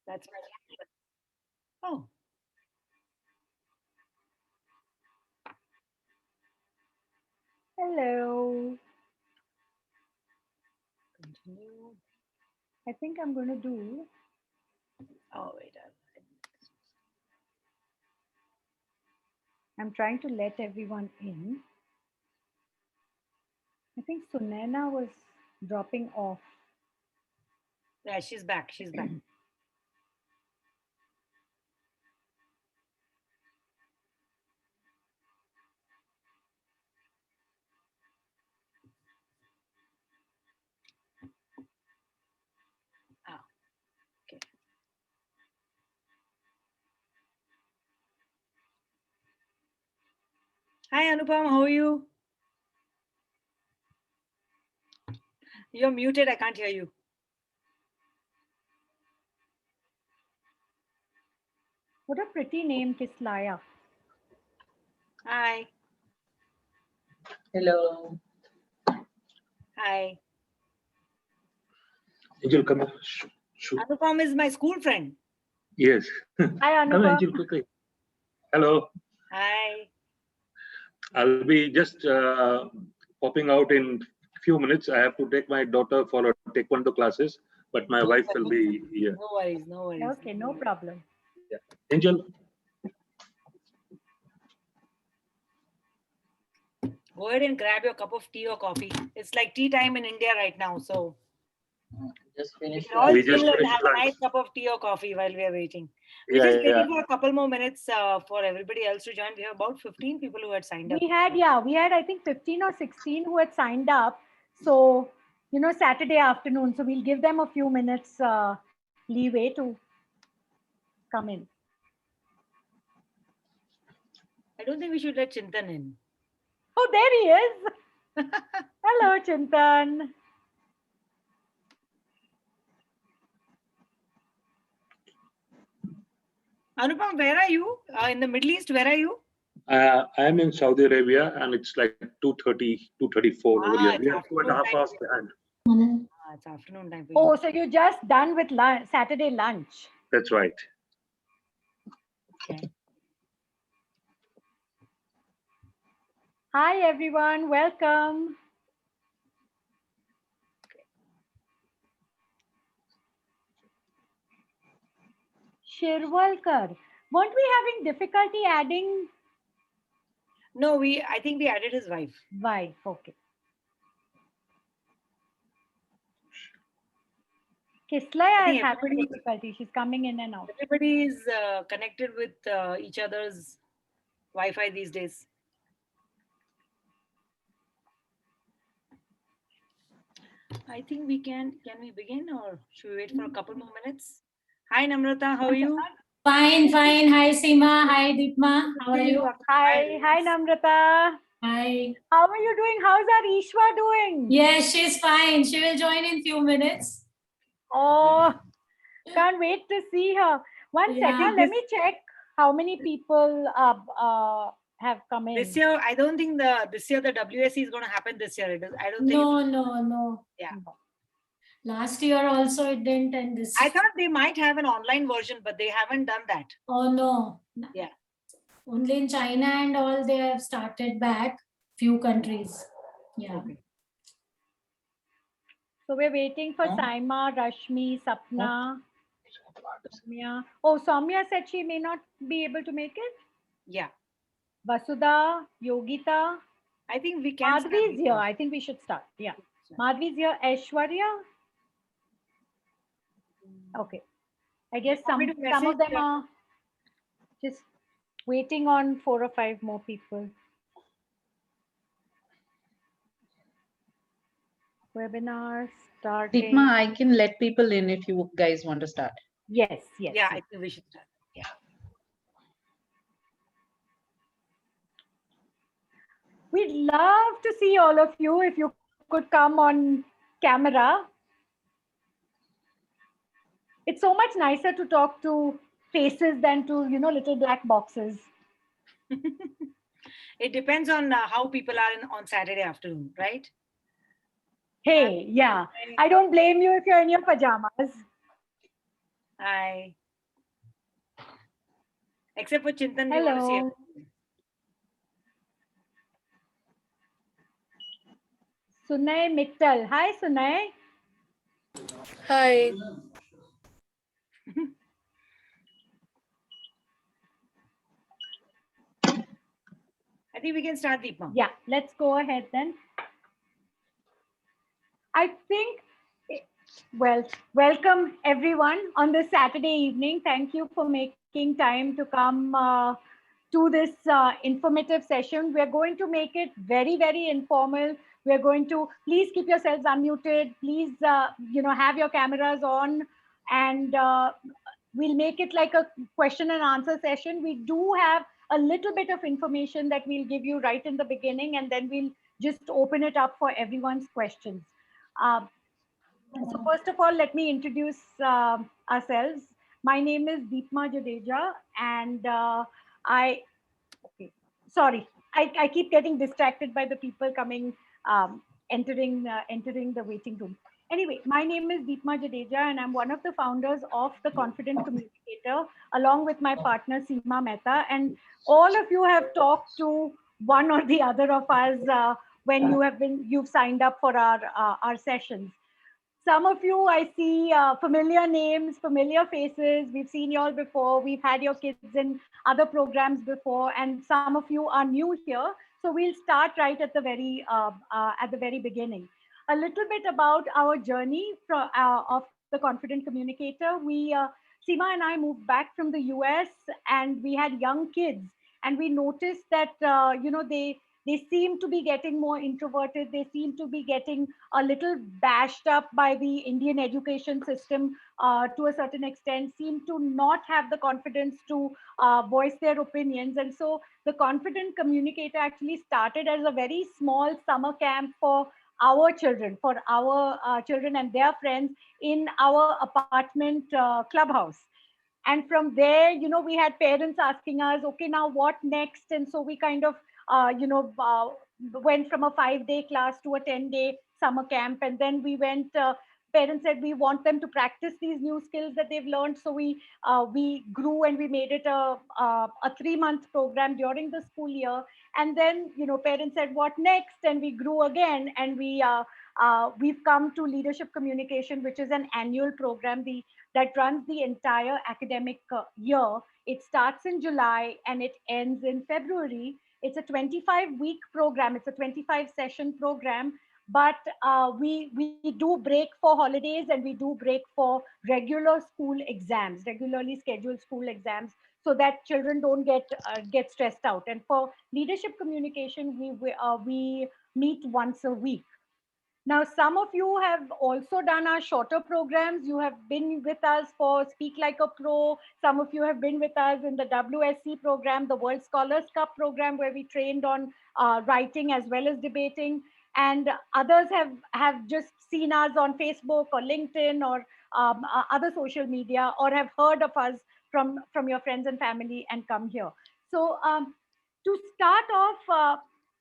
That's my. Oh. Hello. Continue. I think I'm going to do. Oh, wait. I'm trying to let everyone in. I think Sunena was dropping off. Yeah, she's back. She's back. Ah, okay. Hi, Anupam. How are you? You're muted. I can't hear you. What a pretty name, Kislaya. Hi. Hello. Hi. Angel, come here. Shoot. Anupam is my school friend. Yes. Hi, Come, Anupam. Angel, quickly. Hello. Hi. I'll be just popping out in few minutes. I have to take my daughter for a taekwondo classes, but my wife will be here. No worries. No worries. Okay, no problem. Yeah. Angel, Go ahead and grab your cup of tea or coffee. It's like tea time in India right now. So Just we finished. can all We chill just and finished have a lunch. nice cup of tea or coffee while we are waiting. We're Yeah, just yeah. waiting for a couple more minutes for everybody else to join. We have about 15 people who had signed up. We had, I think 15 or 16 who had signed up. So, Saturday afternoon. So we'll give them a few minutes leeway to come in. I don't think we should let Chintan in. Oh, there he is. Hello, Chintan. Anupam, where are you? In the Middle East, where are you? I am in Saudi Arabia and it's like 2:30, 2:34 over here. It's We are 2.5 afternoon hours time. behind. It's afternoon time for you. Oh, so you're just done with Saturday lunch. That's right. Okay. Hi, everyone. Welcome. Shirwalkar. Weren't we having difficulty adding No, I think we added his wife. wife? Okay. Kislaya is having difficulty. She's coming in and out. Everybody is connected with each other's Wi-Fi these days. I think we can we begin or should we wait for a couple more minutes? Hi, Namrata. How are you? Fine. Hi, Seema. Hi, Deepma. How are you? Hi, Namrata. Hi. How are you doing? How's our Ishwa doing? Yes, she's fine. She will join in few minutes. Oh, can't wait to see her. One second, let me check how many people have come in. This year, I don't think this year the WSC is going to happen this year. I don't think. No. Yeah. Last year also it didn't, and this. I thought they might have an online version, but they haven't done that. Oh no. Yeah. Only in China and all they have started back. Few countries. Yeah. Okay. So we're waiting for Saima, Rashmi, Sapna. Soumya. Oh, Soumya said she may not be able to make it. Yeah. Vasudha, Yogita. I think we can. Madhvi's here. I think we should start. Yeah. Madhvi's here. Aishwarya. Okay. I guess some of them are just waiting on 4 or 5 more people. Webinar starting. Deepma, I can let people in if you guys want to start. Yes. Yeah, I think we should start. Yeah. We'd love to see all of you if you could come on camera. It's so much nicer to talk to faces than to, little black boxes. It depends on how people are on Saturday afternoon, right? Hey, yeah. I don't blame you if you're in your pajamas. Hi. Except for Chintan, we want to see Hello. everyone. Sunay Mittal. Hi, Sunay. Hi. I think we can start, Deepa. Yeah, let's go ahead then. I think, well, welcome everyone on this Saturday evening. Thank you for making time to come to this informative session. We're going to make it very, very informal. We're going to, please keep yourselves unmuted. Please, have your cameras on, and we'll make it like a question and answer session. We do have a little bit of information that we'll give you right in the beginning, and then we'll just open it up for everyone's questions. Uh, so first of all, let me introduce ourselves. My name is Deepma Jadeja, and okay, sorry, I keep getting distracted by the people coming, entering the waiting room. Anyway, my name is Deepma Jadeja, and I'm one of the founders of the Confident Communicator, along with my partner Seema Mehta. And all of you have talked to one or the other of us when you've signed up for our sessions. Some of you, I see familiar names, familiar faces. We've seen you all before. We've had your kids in other programs before, and some of you are new here. So we'll start right at the very beginning. A little bit about our journey of the Confident Communicator. Seema and I moved back from the US, and we had young kids, and we noticed that they seem to be getting more introverted. They seem to be getting a little bashed up by the Indian education system to a certain extent, seem to not have the confidence to voice their opinions. And so the Confident Communicator actually started as a very small summer camp for our children, and their friends in our apartment clubhouse. And from there, we had parents asking us, okay, now what next? And so we kind of went from a 5-day class to a 10-day summer camp. And then we went, parents said we want them to practice these new skills that they've learned. So we grew, and we made it a 3-month program during the school year. And then, parents said, what next? And we grew again, and we've come to Leadership Communication, which is an annual program that runs the entire academic year. It starts in July and it ends in February. It's a 25-week program. It's a 25-session program, but we do break for holidays, and we do break for regularly scheduled school exams, so that children don't get stressed out. And for Leadership Communication, we meet once a week. Now, some of you have also done our shorter programs. You have been with us for Speak Like a Pro. Some of you have been with us in the WSC program, the World Scholars Cup program, where we trained on writing as well as debating. And others have just seen us on Facebook or LinkedIn or other social media, or have heard of us from your friends and family and come here. So to start off,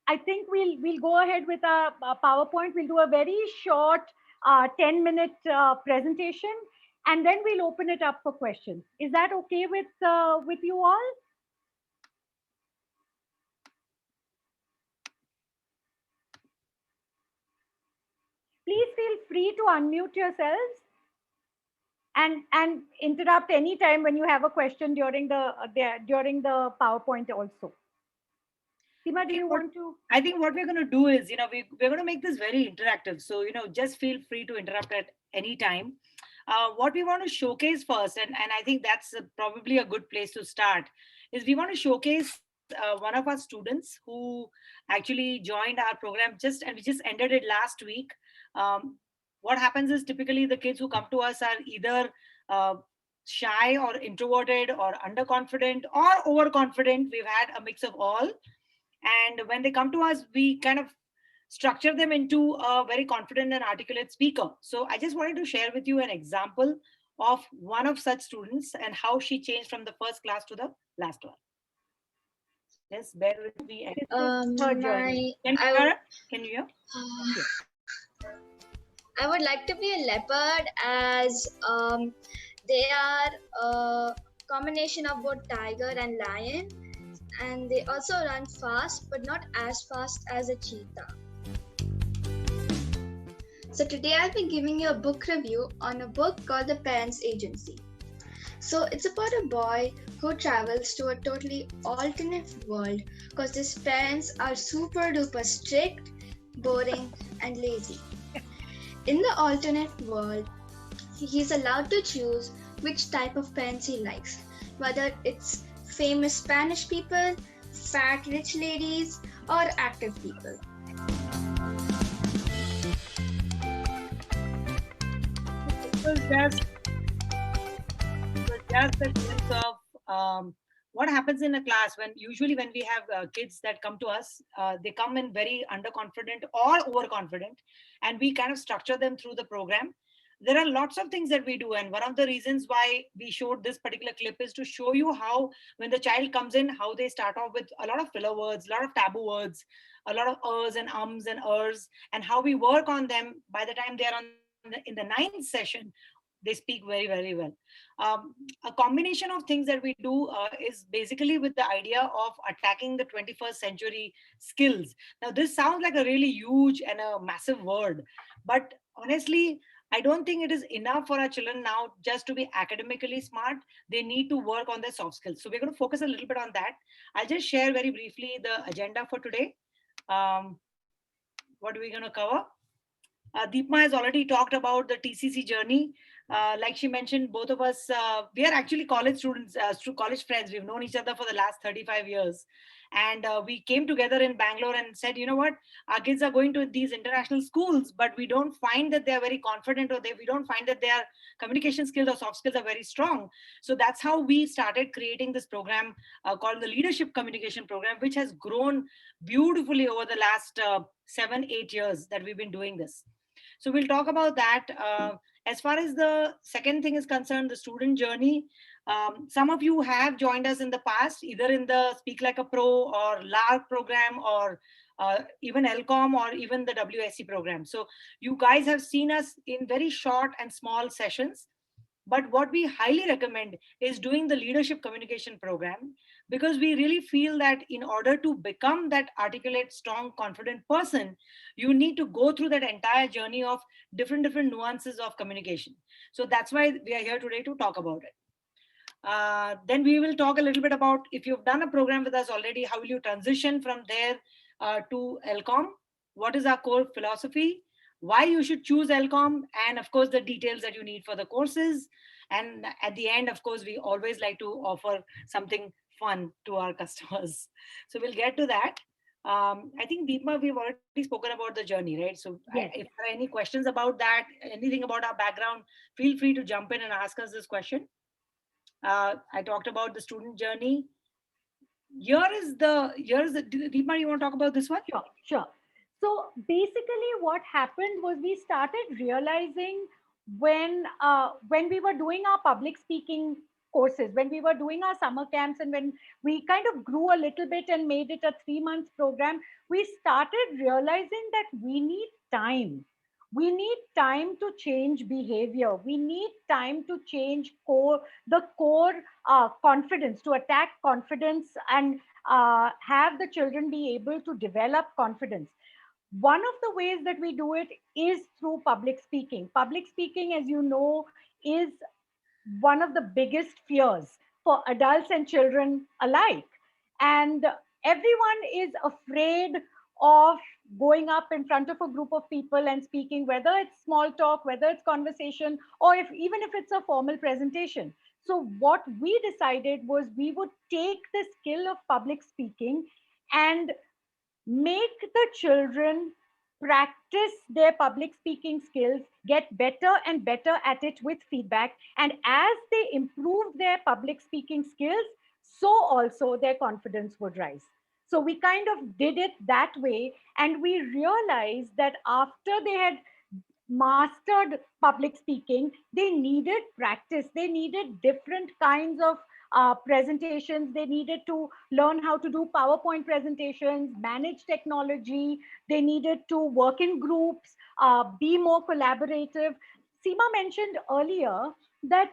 I think we'll go ahead with our PowerPoint. We'll do a very short 10-minute presentation, and then we'll open it up for questions. Is that okay with you all? Please feel free to unmute yourselves and interrupt anytime when you have a question during the PowerPoint also. Seema, do you want to? I think what we're going to do is, we're going to make this very interactive. So, just feel free to interrupt at any time. What we want to showcase first, and I think that's probably a good place to start, is we want to showcase one of our students who actually joined our program and we just ended it last week. What happens is, typically the kids who come to us are either shy or introverted or underconfident or overconfident. We've had a mix of all. And when they come to us, we kind of structure them into a very confident and articulate speaker. So I just wanted to share with you an example of one of such students and how she changed from the first class to the last one. Just bear with me. Can you hear? I would like to be a leopard, as They are a combination of both tiger and lion, and they also run fast but not as fast as a cheetah. So today I'll be giving you a book review on a book called The Parents Agency. So it's about a boy who travels to a totally alternate world because his parents are super duper strict, boring, and lazy. In the alternate world, he's allowed to choose which type of parents he likes, whether it's famous Spanish people, fat rich ladies, or active people. It was just a glimpse of what happens in a class when usually when we have kids that come to us, they come in very underconfident or overconfident, and we kind of structure them through the program. There are lots of things that we do, and one of the reasons why we showed this particular clip is to show you how when the child comes in, how they start off with a lot of filler words, a lot of taboo words, a lot of ers and ums and ers, and how we work on them. By the time they are in the ninth session, they speak very, very well. A combination of things that we do is basically with the idea of attacking the 21st century skills. Now, this sounds like a really huge and a massive word, but honestly, I don't think it is enough for our children now just to be academically smart. They need to work on their soft skills. So we're going to focus a little bit on that. I'll just share very briefly the agenda for today. What are we going to cover? Deepma has already talked about the TCC journey. Like she mentioned, both of us, we are actually college students, college friends. We've known each other for the last 35 years. And we came together in Bangalore and said, you know what, our kids are going to these international schools, but we don't find that they're very confident, or we don't find that their communication skills or soft skills are very strong. So that's how we started creating this program called the Leadership Communication Program, which has grown beautifully over the last 7-8 years that we've been doing this. So we'll talk about that. As far as the second thing is concerned, the student journey, some of you have joined us in the past, either in the Speak Like a Pro or LARC program, or even LCOM, or even the WSC program. So you guys have seen us in very short and small sessions. But what we highly recommend is doing the leadership communication program, because we really feel that in order to become that articulate, strong, confident person, you need to go through that entire journey of different nuances of communication. So that's why we are here today to talk about it. Then we will talk a little bit about, if you've done a program with us already, how will you transition from there to LCOM? What is our core philosophy? Why you should choose LCOM, and of course the details that you need for the courses. And at the end, of course, we always like to offer something fun to our customers. So we'll get to that. I think, Deepma, we've already spoken about the journey, right? So Yes. if there are any questions about that, anything about our background, feel free to jump in and ask us this question. I talked about the student journey. Here is the Deepma, you want to talk about this one? Sure. So basically what happened was we started realizing when we were doing our public speaking courses, when we were doing our summer camps, and when we kind of grew a little bit and made it a 3-month program, we started realizing that we need time. We need time to change behavior. We need time to change the core confidence, to attack confidence, and have the children be able to develop confidence. One of the ways that we do it is through public speaking. Public speaking, as you know, is one of the biggest fears for adults and children alike. And everyone is afraid of going up in front of a group of people and speaking, whether it's small talk, whether it's conversation, or even if it's a formal presentation. So what we decided was we would take the skill of public speaking and make the children practice their public speaking skills, get better and better at it with feedback. And as they improve their public speaking skills, so also their confidence would rise. So we kind of did it that way. And we realized that after they had mastered public speaking, they needed practice. They needed different kinds of presentations. They needed to learn how to do PowerPoint presentations, manage technology. They needed to work in groups, be more collaborative. Seema mentioned earlier that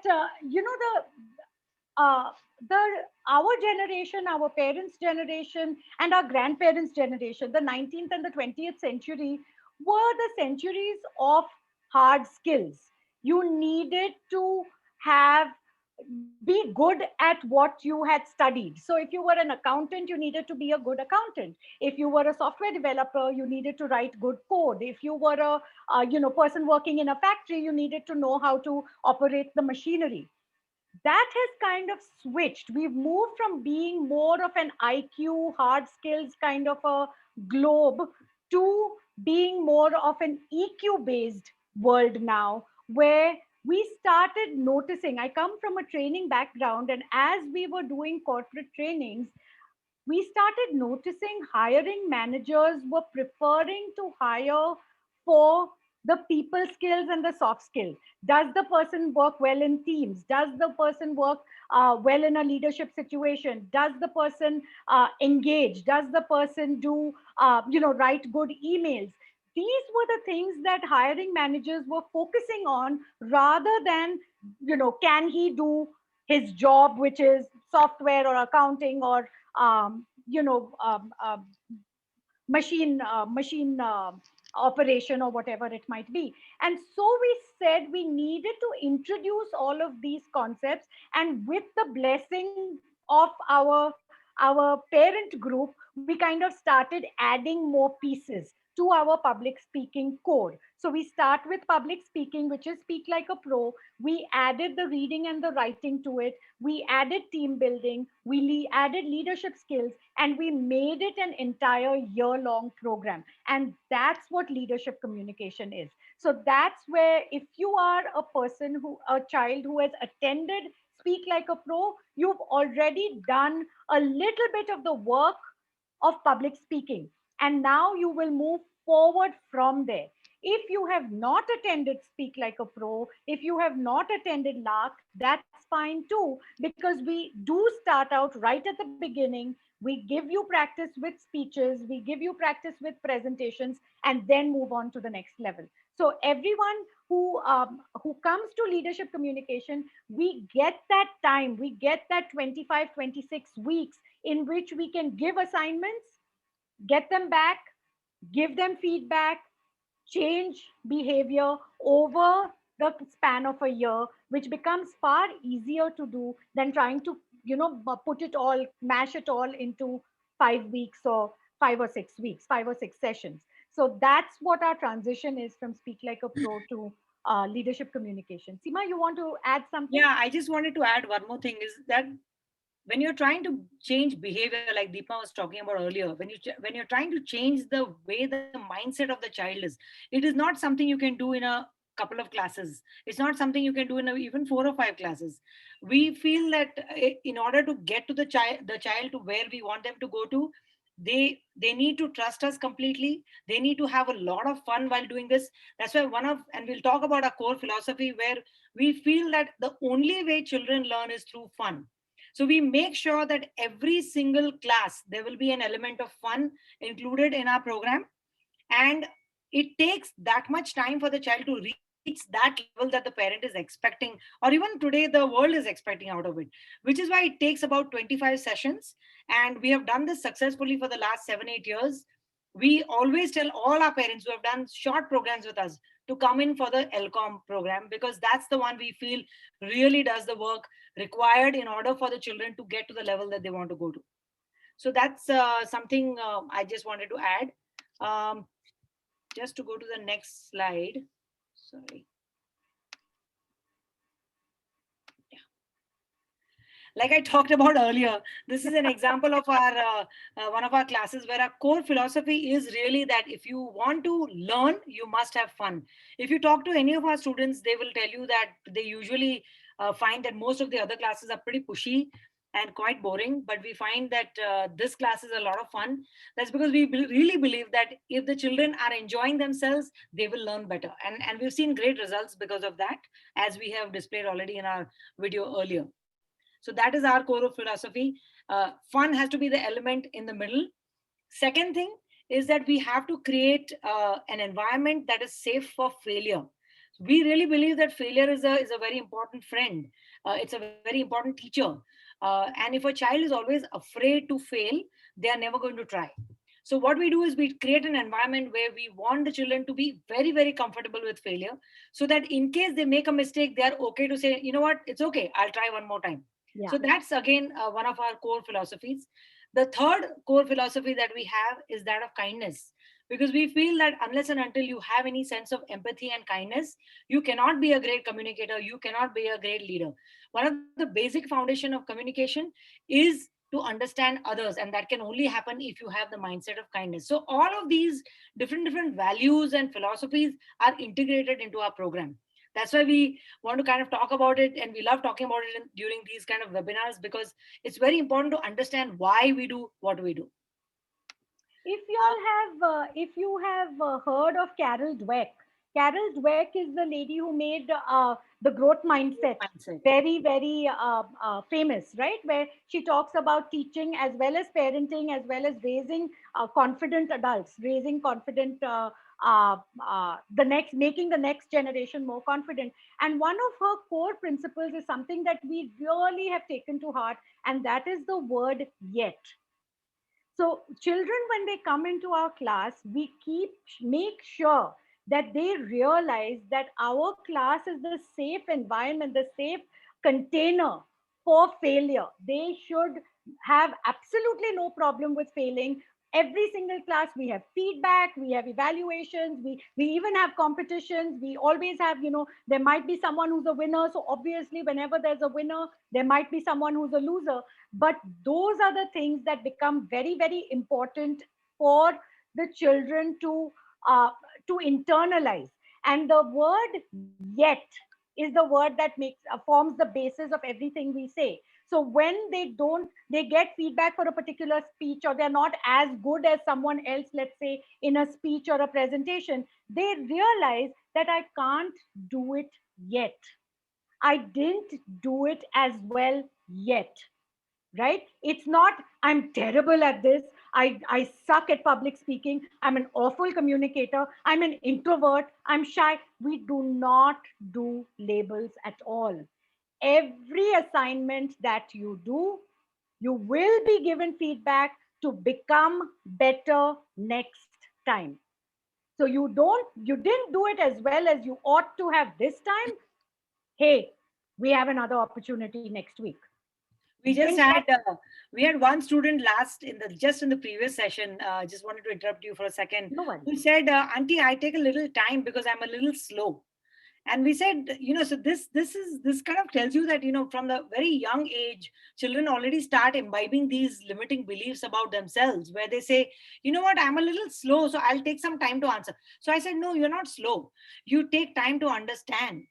uh, the our generation, our parents' generation, and our grandparents' generation, the 19th and the 20th century, were the centuries of hard skills. You needed to have be good at what you had studied. So if you were an accountant, you needed to be a good accountant. If you were a software developer, you needed to write good code. If you were a person working in a factory, you needed to know how to operate the machinery. That has kind of switched. We've moved from being more of an IQ, hard skills kind of a globe to being more of an EQ based world now, where we started noticing. I come from a training background, and as we were doing corporate trainings, we started noticing hiring managers were preferring to hire for the people skills and the soft skills. Does the person work well in teams? Does the person work well in a leadership situation? Does the person engage? Does the person do, write good emails? These were the things that hiring managers were focusing on, rather than, can he do his job, which is software or accounting or um, you know, machine operation or whatever it might be. And so we said we needed to introduce all of these concepts, and with the blessing of our parent group, we kind of started adding more pieces to our public speaking core. So we start with public speaking, which is Speak Like a Pro. We added the reading and the writing to it. We added team building. We added leadership skills, and we made it an entire year-long program. And that's what leadership communication is. So that's where, if you are a child who has attended Speak Like a Pro, you've already done a little bit of the work of public speaking. And now you will move forward from there. If you have not attended Speak Like a Pro, if you have not attended LARC, that's fine too, because we do start out right at the beginning. We give you practice with speeches, we give you practice with presentations, and then move on to the next level. So everyone who comes to leadership communication, we get that time, we get that 25, 26 weeks in which we can give assignments, get them back, give them feedback, change behavior over the span of a year, which becomes far easier to do than trying to, put it all, mash it all into 5 weeks or 5 or 6 weeks, 5 or 6 sessions. So that's what our transition is from Speak Like a Pro to leadership communication. Seema, you want to add something? Yeah, I just wanted to add one more thing, is that when you're trying to change behavior, like Deepa was talking about earlier, when you're trying to change the way the mindset of the child is, it is not something you can do in a couple of classes. It's not something you can do in even 4 or 5 classes. We feel that in order to get to the child to where we want them to go to, they need to trust us completely. They need to have a lot of fun while doing this. That's why and we'll talk about our core philosophy, where we feel that the only way children learn is through fun. So we make sure that every single class, there will be an element of fun included in our program. And it takes that much time for the child to reach that level that the parent is expecting, or even today the world is expecting out of it, which is why it takes about 25 sessions. And we have done this successfully for the last 7-8 years. We always tell all our parents who have done short programs with us to come in for the LCOM program, because that's the one we feel really does the work required in order for the children to get to the level that they want to go to. So that's something I just wanted to add. Just to go to the next slide. Sorry. Yeah. Like I talked about earlier, this is an example of our one of our classes where our core philosophy is really that if you want to learn, you must have fun. If you talk to any of our students, they will tell you that they usually find that most of the other classes are pretty pushy and quite boring, but we find that this class is a lot of fun. That's because we really believe that if the children are enjoying themselves, they will learn better. And we've seen great results because of that, as we have displayed already in our video earlier. So that is our core of philosophy. Fun has to be the element in the middle. Second thing is that we have to create an environment that is safe for failure. We really believe that failure is a very important friend. It's a very important teacher. And if a child is always afraid to fail, they are never going to try. So what we do is we create an environment where we want the children to be very, very comfortable with failure, so that in case they make a mistake, they are okay to say, you know what, it's okay, I'll try one more time. Yeah. So that's again one of our core philosophies. The third core philosophy that we have is that of kindness, because we feel that unless and until you have any sense of empathy and kindness, you cannot be a great communicator, you cannot be a great leader. One of the basic foundation of communication is to understand others, and that can only happen if you have the mindset of kindness. So all of these different values and philosophies are integrated into our program. That's why we want to kind of talk about it, and we love talking about it during these kind of webinars, because it's very important to understand why we do what we do. If you have heard of Carol Dweck is the lady who made the growth mindset Mindset. very famous, right? Where she talks about teaching as well as parenting, as well as raising confident adults, raising confident making the next generation more confident. And one of her core principles is something that we really have taken to heart, and that is the word yet. So children, when they come into our class, we make sure that they realize that our class is the safe environment, the safe container for failure. They should have absolutely no problem with failing. Every single class, we have feedback, we have evaluations, we even have competitions. We always have, there might be someone who's a winner. So obviously, whenever there's a winner, there might be someone who's a loser. But those are the things that become very important for the children to internalize. And the word yet is the word that forms the basis of everything we say. So when they get feedback for a particular speech, or they're not as good as someone else, let's say in a speech or a presentation, they realize that I can't do it yet. I didn't do it as well yet. Right? It's not, I'm terrible at this. I suck at public speaking. I'm an awful communicator. I'm an introvert. I'm shy. We do not do labels at all. Every assignment that you do, you will be given feedback to become better next time. So you didn't do it as well as you ought to have this time. Hey, we have another opportunity next week. We had one student just in the previous session. Just wanted to interrupt you for a second. No worries. Who said, "Auntie, I take a little time because I'm a little slow." And we said, so this kind of tells you that, from the very young age, children already start imbibing these limiting beliefs about themselves, where they say, you know what, I'm a little slow, so I'll take some time to answer. So I said, no, you're not slow. You take time to understand.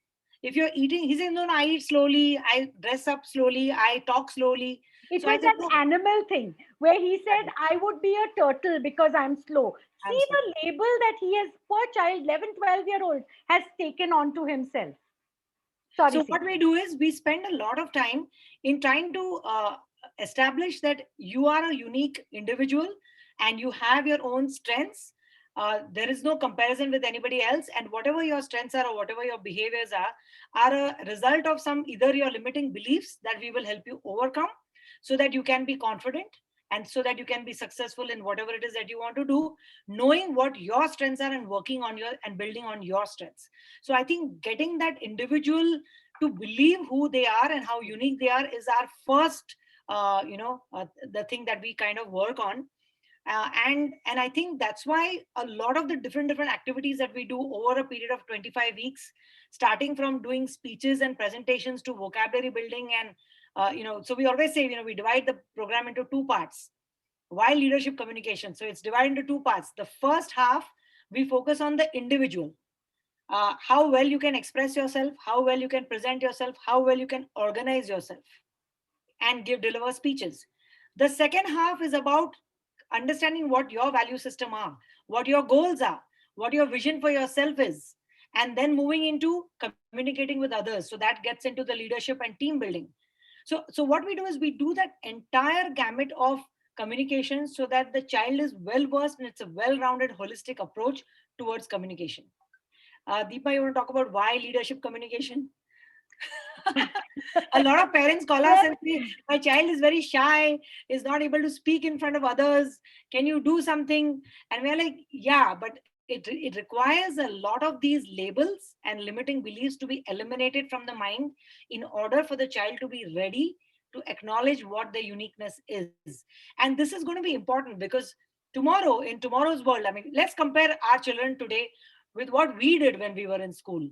If you're eating, he said, no, I eat slowly, I dress up slowly, I talk slowly. It So I was said, an no. animal thing where he said, I would be a turtle because I'm slow. See the label that he has, poor child, 11, 12-year-old, has taken onto himself. Sorry. So what we do is we spend a lot of time in trying to establish that you are a unique individual and you have your own strengths. There is no comparison with anybody else, and whatever your strengths are or whatever your behaviors are a result of either your limiting beliefs that we will help you overcome, so that you can be confident and so that you can be successful in whatever it is that you want to do, knowing what your strengths are and working on and building on your strengths. So I think getting that individual to believe who they are and how unique they are is our first the thing that we kind of work on. And I think that's why a lot of the different activities that we do over a period of 25 weeks, starting from doing speeches and presentations to vocabulary building, and so we always say, we divide the program into two parts. Why leadership communication? So it's divided into two parts. The first half, we focus on the individual, how well you can express yourself, how well you can present yourself, how well you can organize yourself and deliver speeches. The second half is about understanding what your value system are, what your goals are, what your vision for yourself is, and then moving into communicating with others. So that gets into the leadership and team building. So what we do is we do that entire gamut of communication so that the child is well versed and it's a well-rounded holistic approach towards communication. Deepa, you want to talk about why leadership communication? A lot of parents call us and say, my child is very shy, is not able to speak in front of others. Can you do something? And we're like, yeah, but it requires a lot of these labels and limiting beliefs to be eliminated from the mind in order for the child to be ready to acknowledge what their uniqueness is. And this is going to be important because tomorrow, in tomorrow's world, I mean, let's compare our children today with what we did when we were in school.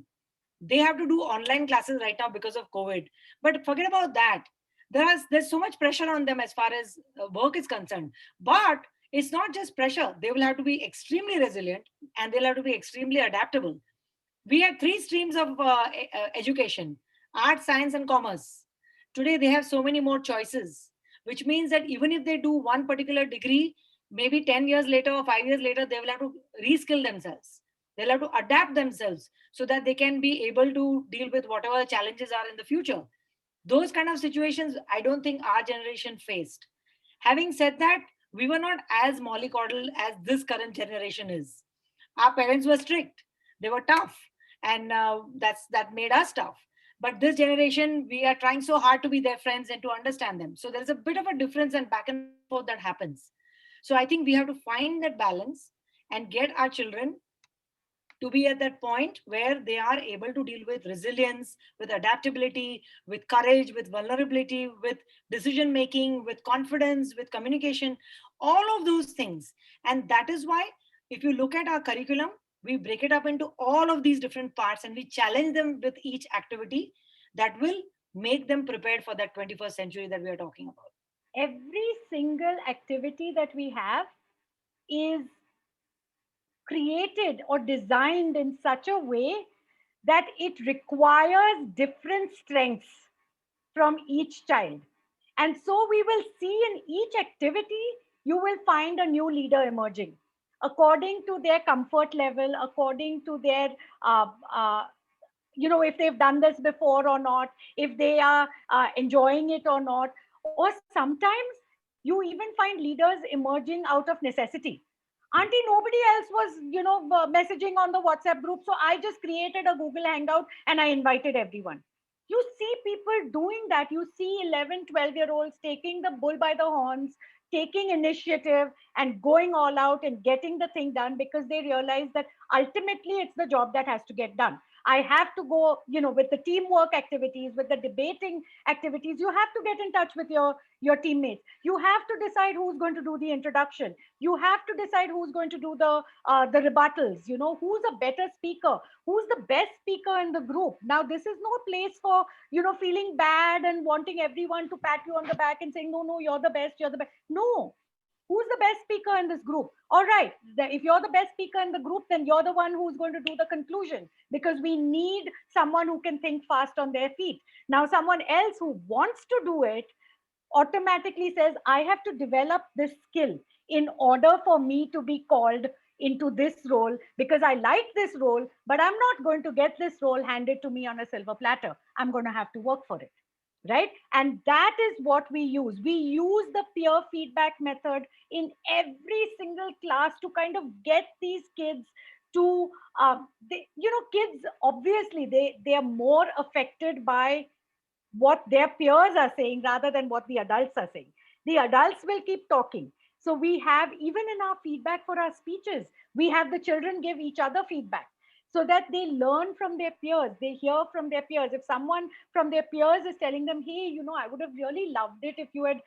They have to do online classes right now because of COVID. But forget about that. There's so much pressure on them as far as work is concerned. But it's not just pressure. They will have to be extremely resilient and they'll have to be extremely adaptable. We had three streams of education: art, science, and commerce. Today, they have so many more choices, which means that even if they do one particular degree, maybe 10 years later or 5 years later, they will have to reskill themselves. They'll have to adapt themselves so that they can be able to deal with whatever challenges are in the future. Those kind of situations, I don't think our generation faced. Having said that, we were not as mollycoddle as this current generation is. Our parents were strict, they were tough, and that made us tough. But this generation, we are trying so hard to be their friends and to understand them. So there's a bit of a difference and back and forth that happens. So I think we have to find that balance and get our children to be at that point where they are able to deal with resilience, with adaptability, with courage, with vulnerability, with decision making, with confidence, with communication, all of those things. And that is why, if you look at our curriculum, we break it up into all of these different parts and we challenge them with each activity that will make them prepared for that 21st century that we are talking about. Every single activity that we have is created or designed in such a way that it requires different strengths from each child. And so we will see in each activity, you will find a new leader emerging according to their comfort level, according to their, if they've done this before or not, if they are enjoying it or not. Or sometimes you even find leaders emerging out of necessity. Auntie, nobody else was, messaging on the WhatsApp group. So I just created a Google Hangout and I invited everyone. You see people doing that. You see 11, 12-year-olds taking the bull by the horns, taking initiative and going all out and getting the thing done because they realize that ultimately it's the job that has to get done. I have to go, with the teamwork activities, with the debating activities, you have to get in touch with your teammates. You have to decide who's going to do the introduction. You have to decide who's going to do the rebuttals, who's a better speaker, who's the best speaker in the group. Now, this is no place for, feeling bad and wanting everyone to pat you on the back and saying, no, you're the best, you're the best. No. Who's the best speaker in this group? All right, if you're the best speaker in the group, then you're the one who's going to do the conclusion because we need someone who can think fast on their feet. Now, someone else who wants to do it automatically says, I have to develop this skill in order for me to be called into this role because I like this role, but I'm not going to get this role handed to me on a silver platter. I'm going to have to work for it. Right? And that is what we use. We use the peer feedback method in every single class to kind of get these kids to, kids, obviously, they are more affected by what their peers are saying rather than what the adults are saying. The adults will keep talking. So we have, even in our feedback for our speeches, we have the children give each other feedback, so that they learn from their peers, they hear from their peers. If someone from their peers is telling them, hey, I would have really loved it if you had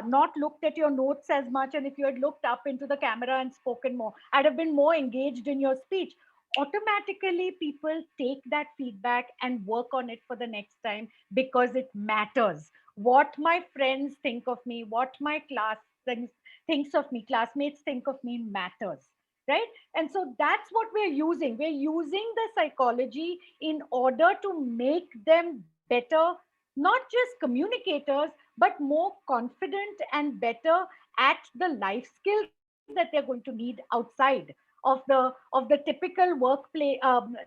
not looked at your notes as much and if you had looked up into the camera and spoken more, I'd have been more engaged in your speech. Automatically, people take that feedback and work on it for the next time because it matters. What my friends think of me, what my class thinks of me, classmates think of me matters. Right? And so that's what we're using. We're using the psychology in order to make them better, not just communicators, but more confident and better at the life skills that they're going to need outside of the typical workplace,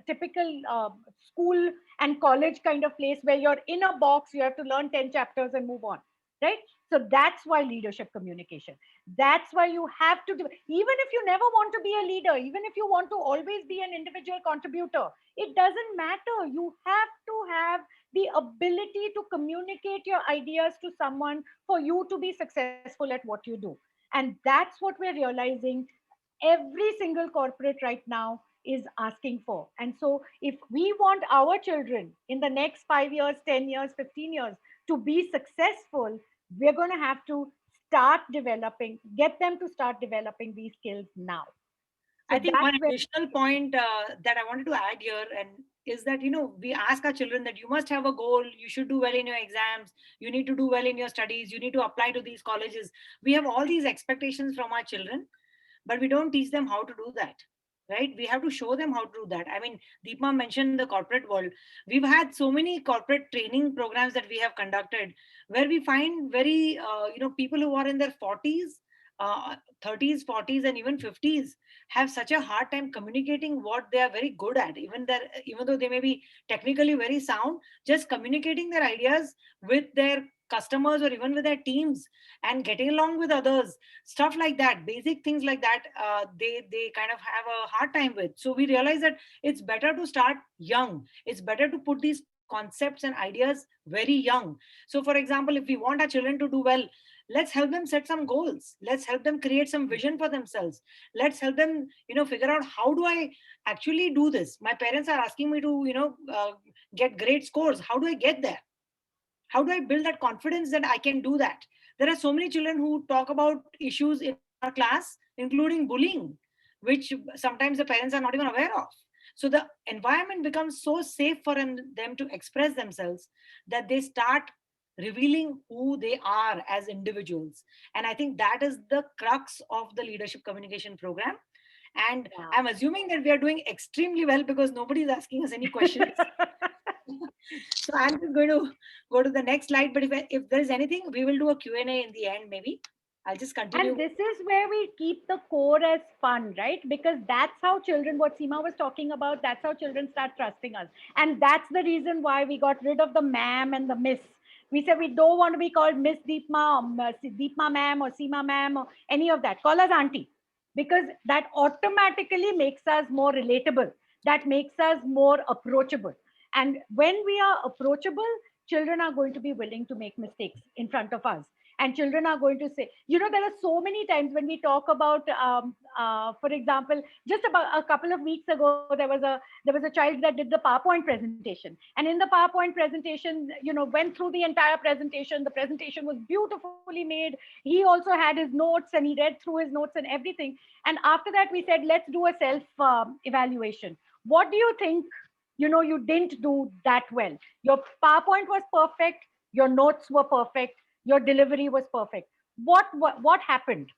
typical school and college kind of place where you're in a box, you have to learn 10 chapters and move on. right? So that's why leadership communication. That's why you have to do, even if you never want to be a leader, even if you want to always be an individual contributor, it doesn't matter. You have to have the ability to communicate your ideas to someone for you to be successful at what you do. And that's what we're realizing every single corporate right now is asking for. And so, if we want our children in the next 5 years, 10 years, 15 years to be successful, we're going to have to get them to start developing these skills now. So I think one that's where, additional point that I wanted to add here and is that, we ask our children that you must have a goal, you should do well in your exams, you need to do well in your studies, you need to apply to these colleges. We have all these expectations from our children, but we don't teach them how to do that, right? We have to show them how to do that. I mean, Deepma mentioned the corporate world. We've had so many corporate training programs that we have conducted where we find very people who are in their 40s, 30s, 40s, and even 50s have such a hard time communicating what they are very good at, even though they may be technically very sound. Just communicating their ideas with their customers or even with their teams and getting along with others, stuff like that, basic things like that, they kind of have a hard time with. So we realize that it's better to start young. It's better to put these concepts and ideas very young. So for example, if we want our children to do well, let's help them set some goals, let's help them create some vision for themselves, let's help them figure out, how do I actually do this? My parents are asking me to get great scores. How do I get there? How do I build that confidence that I can do that? There are so many children who talk about issues in our class, including bullying, which sometimes the parents are not even aware of. So the environment becomes so safe for them to express themselves that they start revealing who they are as individuals. And I think that is the crux of the leadership communication program. And I'm assuming that we are doing extremely well because nobody is asking us any questions. So I'm just going to go to the next slide. But if there is anything, we will do a Q&A in the end, maybe. I'll just continue. And this is where we keep the core as fun, right? Because that's how children, what Seema was talking about, that's how children start trusting us. And that's the reason why we got rid of the ma'am and the miss. We said we don't want to be called Miss Deepma, or Deepma ma'am, or Seema ma'am, or any of that. Call us auntie. Because that automatically makes us more relatable. That makes us more approachable. And when we are approachable, children are going to be willing to make mistakes in front of us. And children are going to say, there are so many times when we talk about, for example, just about a couple of weeks ago, there was a child that did the PowerPoint presentation. And in the PowerPoint presentation, went through the entire presentation. The presentation was beautifully made. He also had his notes and he read through his notes and everything. And after that, we said, let's do a self-evaluation. What do you think? You didn't do that well. Your PowerPoint was perfect. Your notes were perfect. Your delivery was perfect. What happened?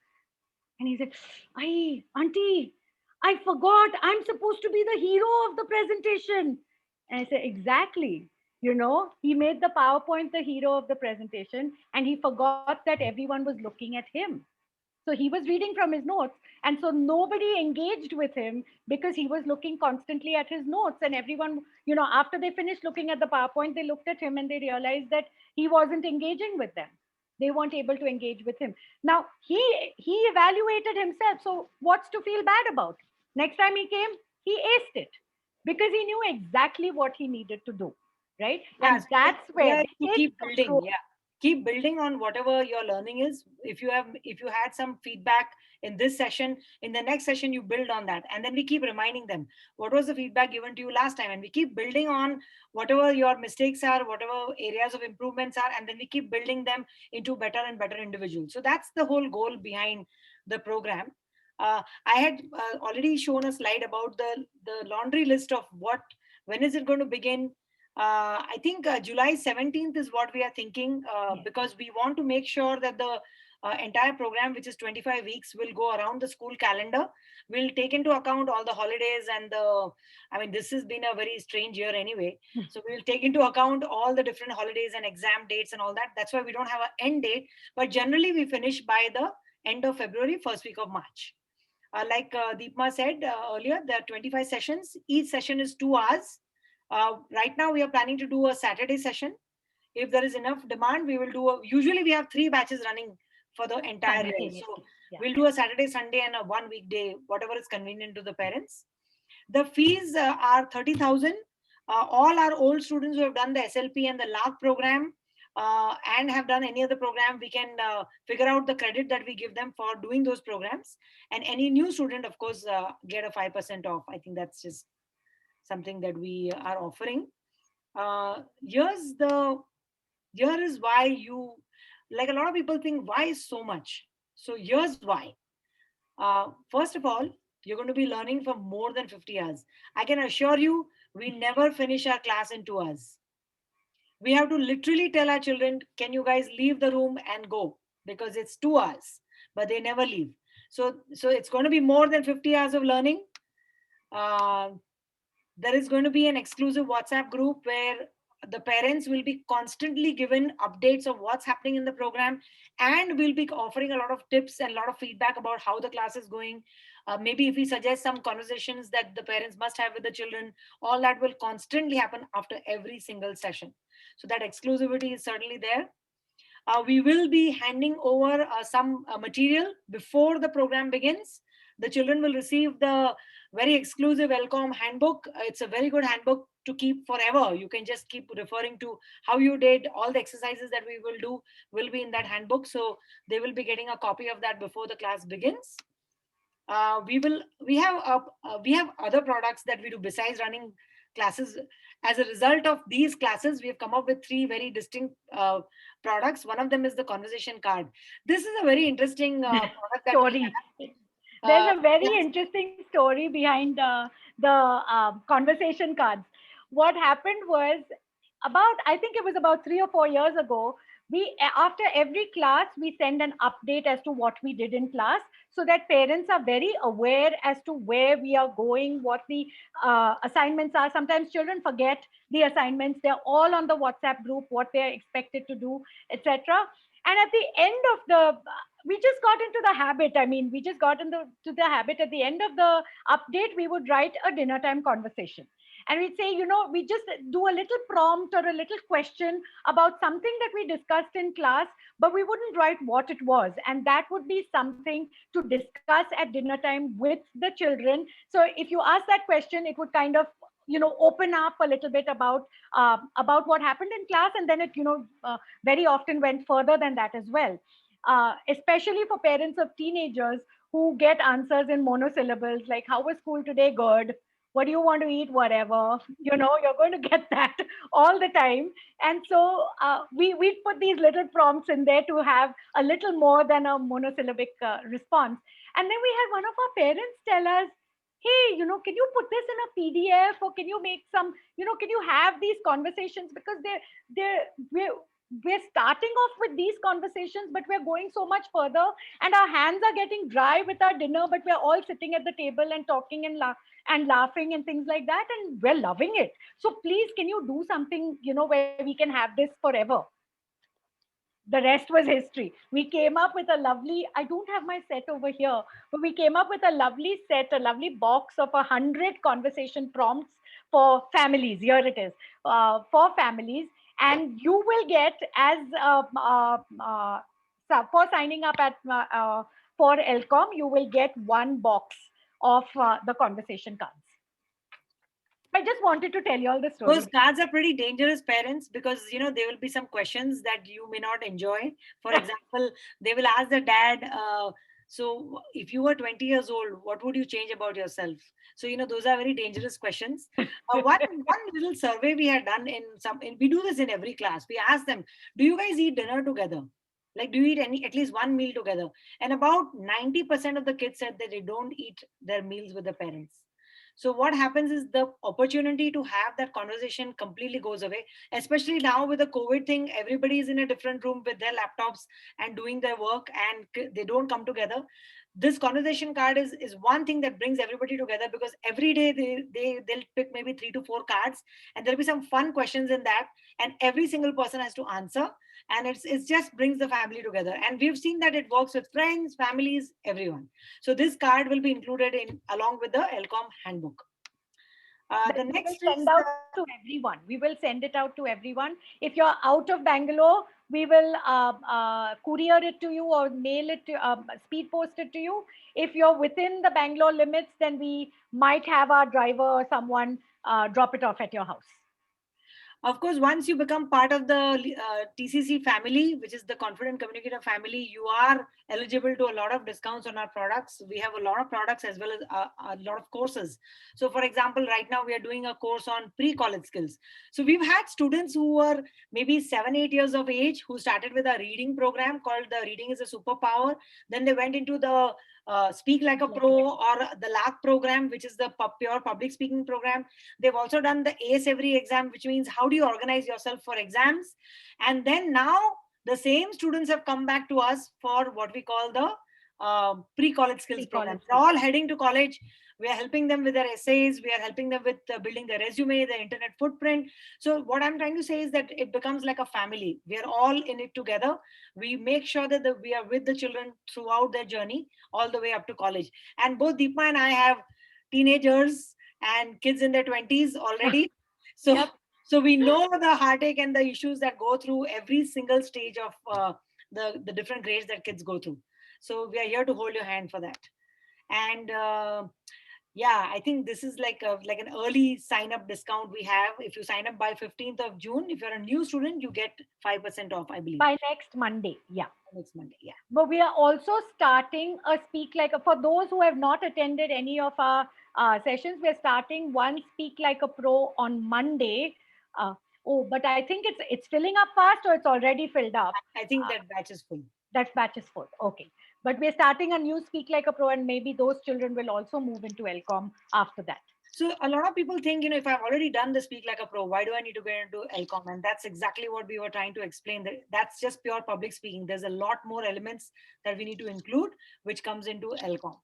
And he said, auntie, I forgot. I'm supposed to be the hero of the presentation. And I said, exactly. He made the PowerPoint the hero of the presentation and he forgot that everyone was looking at him. So he was reading from his notes. And so nobody engaged with him because he was looking constantly at his notes. And everyone, after they finished looking at the PowerPoint, they looked at him and they realized that he wasn't engaging with them. They weren't able to engage with him. Now, he evaluated himself. So what's to feel bad about? Next time he came, he aced it because he knew exactly what he needed to do. Right? Yes, and that's where you keep building. Yeah. Keep building on whatever your learning is. If you had some feedback in this session, in the next session, you build on that. And then we keep reminding them, what was the feedback given to you last time? And we keep building on whatever your mistakes are, whatever areas of improvements are, and then we keep building them into better and better individuals. So that's the whole goal behind the program. I had already shown a slide about the laundry list of when is it going to begin? I think July 17th is what we are thinking because we want to make sure that the entire program, which is 25 weeks, will go around the school calendar. We'll take into account all the holidays and this has been a very strange year anyway. So we'll take into account all the different holidays and exam dates and all that. That's why we don't have an end date, but generally we finish by the end of February, first week of March. Like Deepma said earlier, there are 25 sessions. Each session is 2 hours. Right now, we are planning to do a Saturday session. If there is enough demand, we will do usually we have 3 batches running for the entire year. So Simultaneously, yeah. we'll do a Saturday, Sunday, and a 1 weekday, whatever is convenient to the parents. The fees are 30,000. All our old students who have done the SLP and the LARC program and have done any other program, we can figure out the credit that we give them for doing those programs. And any new student, of course, get a 5% off. I think that's just something that we are offering. Here is why you, like a lot of people think, why is so much? So here's why. First of all, you're going to be learning for more than 50 hours. I can assure you, we never finish our class in 2 hours. We have to literally tell our children, can you guys leave the room and go? Because it's 2 hours, but they never leave. So it's going to be more than 50 hours of learning. There is going to be an exclusive WhatsApp group where the parents will be constantly given updates of what's happening in the program, and we'll be offering a lot of tips and a lot of feedback about how the class is going. Maybe if we suggest some conversations that the parents must have with the children, all that will constantly happen after every single session. So that exclusivity is certainly there. We will be handing over some material before the program begins. The children will receive the very exclusive LCOM handbook. It's a very good handbook to keep forever. You can just keep referring to how you did. All the exercises that we will do will be in that handbook. So they will be getting a copy of that before the class begins. We have other products that we do besides running classes. As a result of these classes, we have come up with 3 very distinct products. One of them is the conversation card. This is a very interesting product that Story. There's a very interesting story behind the conversation cards. What happened was, I think it was about 3 or 4 years ago, after every class, we send an update as to what we did in class, so that parents are very aware as to where we are going, what the assignments are. Sometimes children forget the assignments. They're all on the WhatsApp group, what they're expected to do, etc. And at the end of we just got into the habit. I mean, we just got into the habit. At the end of the update, we would write a dinner time conversation. And we'd say, we just do a little prompt or a little question about something that we discussed in class, but we wouldn't write what it was. And that would be something to discuss at dinner time with the children. So if you ask that question, it would kind of, open up a little bit about what happened in class. And then it, very often went further than that as well. Especially for parents of teenagers who get answers in monosyllables, like, how was school today? Good. What do you want to eat? Whatever. You're going to get that all the time. And so we put these little prompts in there to have a little more than a monosyllabic response. And then we had one of our parents tell us, hey, can you put this in a PDF, or can you make some, can you have these conversations? Because we're starting off with these conversations, but we're going so much further, and our hands are getting dry with our dinner, but we're all sitting at the table and talking and laughing and things like that, and we're loving it. So please, can you do something, where we can have this forever? The rest was history. We came up with a lovely, I don't have my set over here, but we came up with a lovely set, a lovely box of 100 conversation prompts for families. Here it is, for families. And you will get, as for signing up at for LCOM, you will get 1 box of the conversation cards. I just wanted to tell you all the story. Those cards are pretty dangerous, parents, because there will be some questions that you may not enjoy. For example, they will ask the dad, so if you were 20 years old, what would you change about yourself? So those are very dangerous questions. One little survey we had done we do this in every class. We ask them, do you guys eat dinner together? Like, do you eat at least one meal together? And about 90% of the kids said that they don't eat their meals with the parents. So what happens is the opportunity to have that conversation completely goes away, especially now with the COVID thing. Everybody is in a different room with their laptops and doing their work, and they don't come together. This conversation card is one thing that brings everybody together, because every day they'll pick maybe 3 to 4 cards, and there'll be some fun questions in that, and every single person has to answer, and it just brings the family together. And we've seen that it works with friends, families, everyone. So this card will be included along with the LCOM handbook. that The we will next send is out to everyone. We will send it out to everyone. If you're out of Bangalore, we will courier it to you or mail it to, speed post it to you. If you're within the Bangalore limits, then we might have our driver or someone drop it off at your house. of course, once you become part of the TCC family, which is the Confident Communicator family, you are eligible to a lot of discounts on our products. We have a lot of products as well as a lot of courses. So for example, right now we are doing a course on pre-college skills. So we've had students who were maybe 7-8 years of age who started with a reading program called the Reading is a Superpower. Then they went into the Speak Like a Pro or the LAC program, which is the pure public speaking program. They've also done the ACE Every exam, which means how do you organize yourself for exams. And then now the same students have come back to us for what we call the pre-college skills program. They're all heading to college. We are helping them with their essays. We are helping them with building their resume, their internet footprint. So what I'm trying to say is that it becomes like a family. We are all in it together. We make sure that we are with the children throughout their journey, all the way up to college. And both Deepa and I have teenagers and kids in their 20s already. So, so we know the heartache and the issues that go through every single stage of the different grades that kids go through. So we are here to hold your hand for that. And yeah, I think this is like an early sign up discount we have. If you sign up by 15th of June, if you're a new student, you get 5% off, I believe. By next Monday, yeah. Next Monday, yeah. But we are also starting a Speak Like a, for those who have not attended any of our sessions, we're starting one Speak Like a Pro on Monday. But I think it's filling up fast, or it's already filled up. I think that batch is full. That batch is full. Okay. But we're starting a new Speak Like a Pro, and maybe those children will also move into LCOM after that. So a lot of people think, if I've already done the Speak Like a Pro, why do I need to get into LCOM? And that's exactly what we were trying to explain. That's just pure public speaking. There's a lot more elements that we need to include, which comes into LCOM.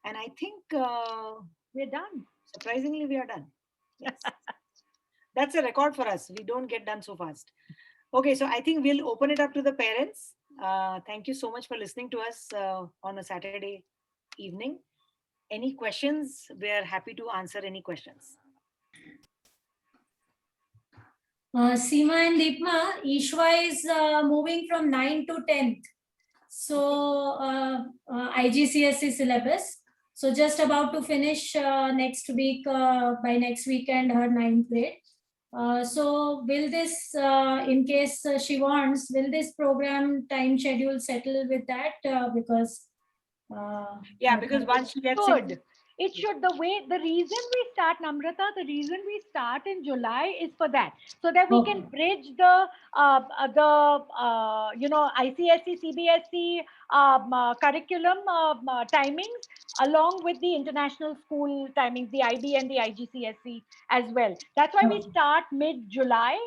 And I think we're done. Surprisingly, we are done. Yes. That's a record for us. We don't get done so fast. Okay, so I think we'll open it up to the parents. Thank you so much for listening to us on a Saturday evening. Any questions? We are happy to answer any questions. Seema and Deepma, Ishwa is moving from 9th to 10th. So IGCSE syllabus. So just about to finish next week, by next weekend, her 9th grade. So will this, in case she wants, will this program time schedule settle with that? Because yeah, because once she gets it should, the reason we start, Namrata, the reason we start in July is for that, so that we can bridge the ICSE, CBSE curriculum timings along with the international school timings, the IB and the IGCSE as well. That's why we start mid-July.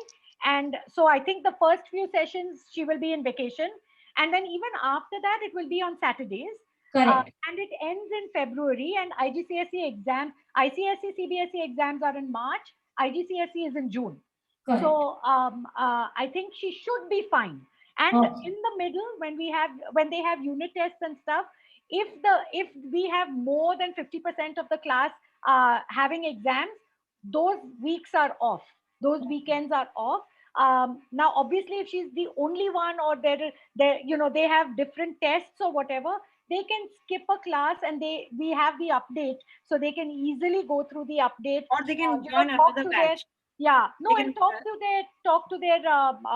And so I think the first few sessions, she will be in vacation. And then even after that, it will be on Saturdays. Correct. And it ends in February, and IGCSE exams, ICSE, CBSE exams are in March, IGCSE is in June. Correct. So I think she should be fine. And in the middle, when they have unit tests and stuff, if we have more than 50% of the class having exams, those weeks are off. Those weekends are off. Now, obviously, if she's the only one, or they have different tests or whatever, they can skip a class and we have the update, so they can easily go through the update, or they can join another batch. And talk to their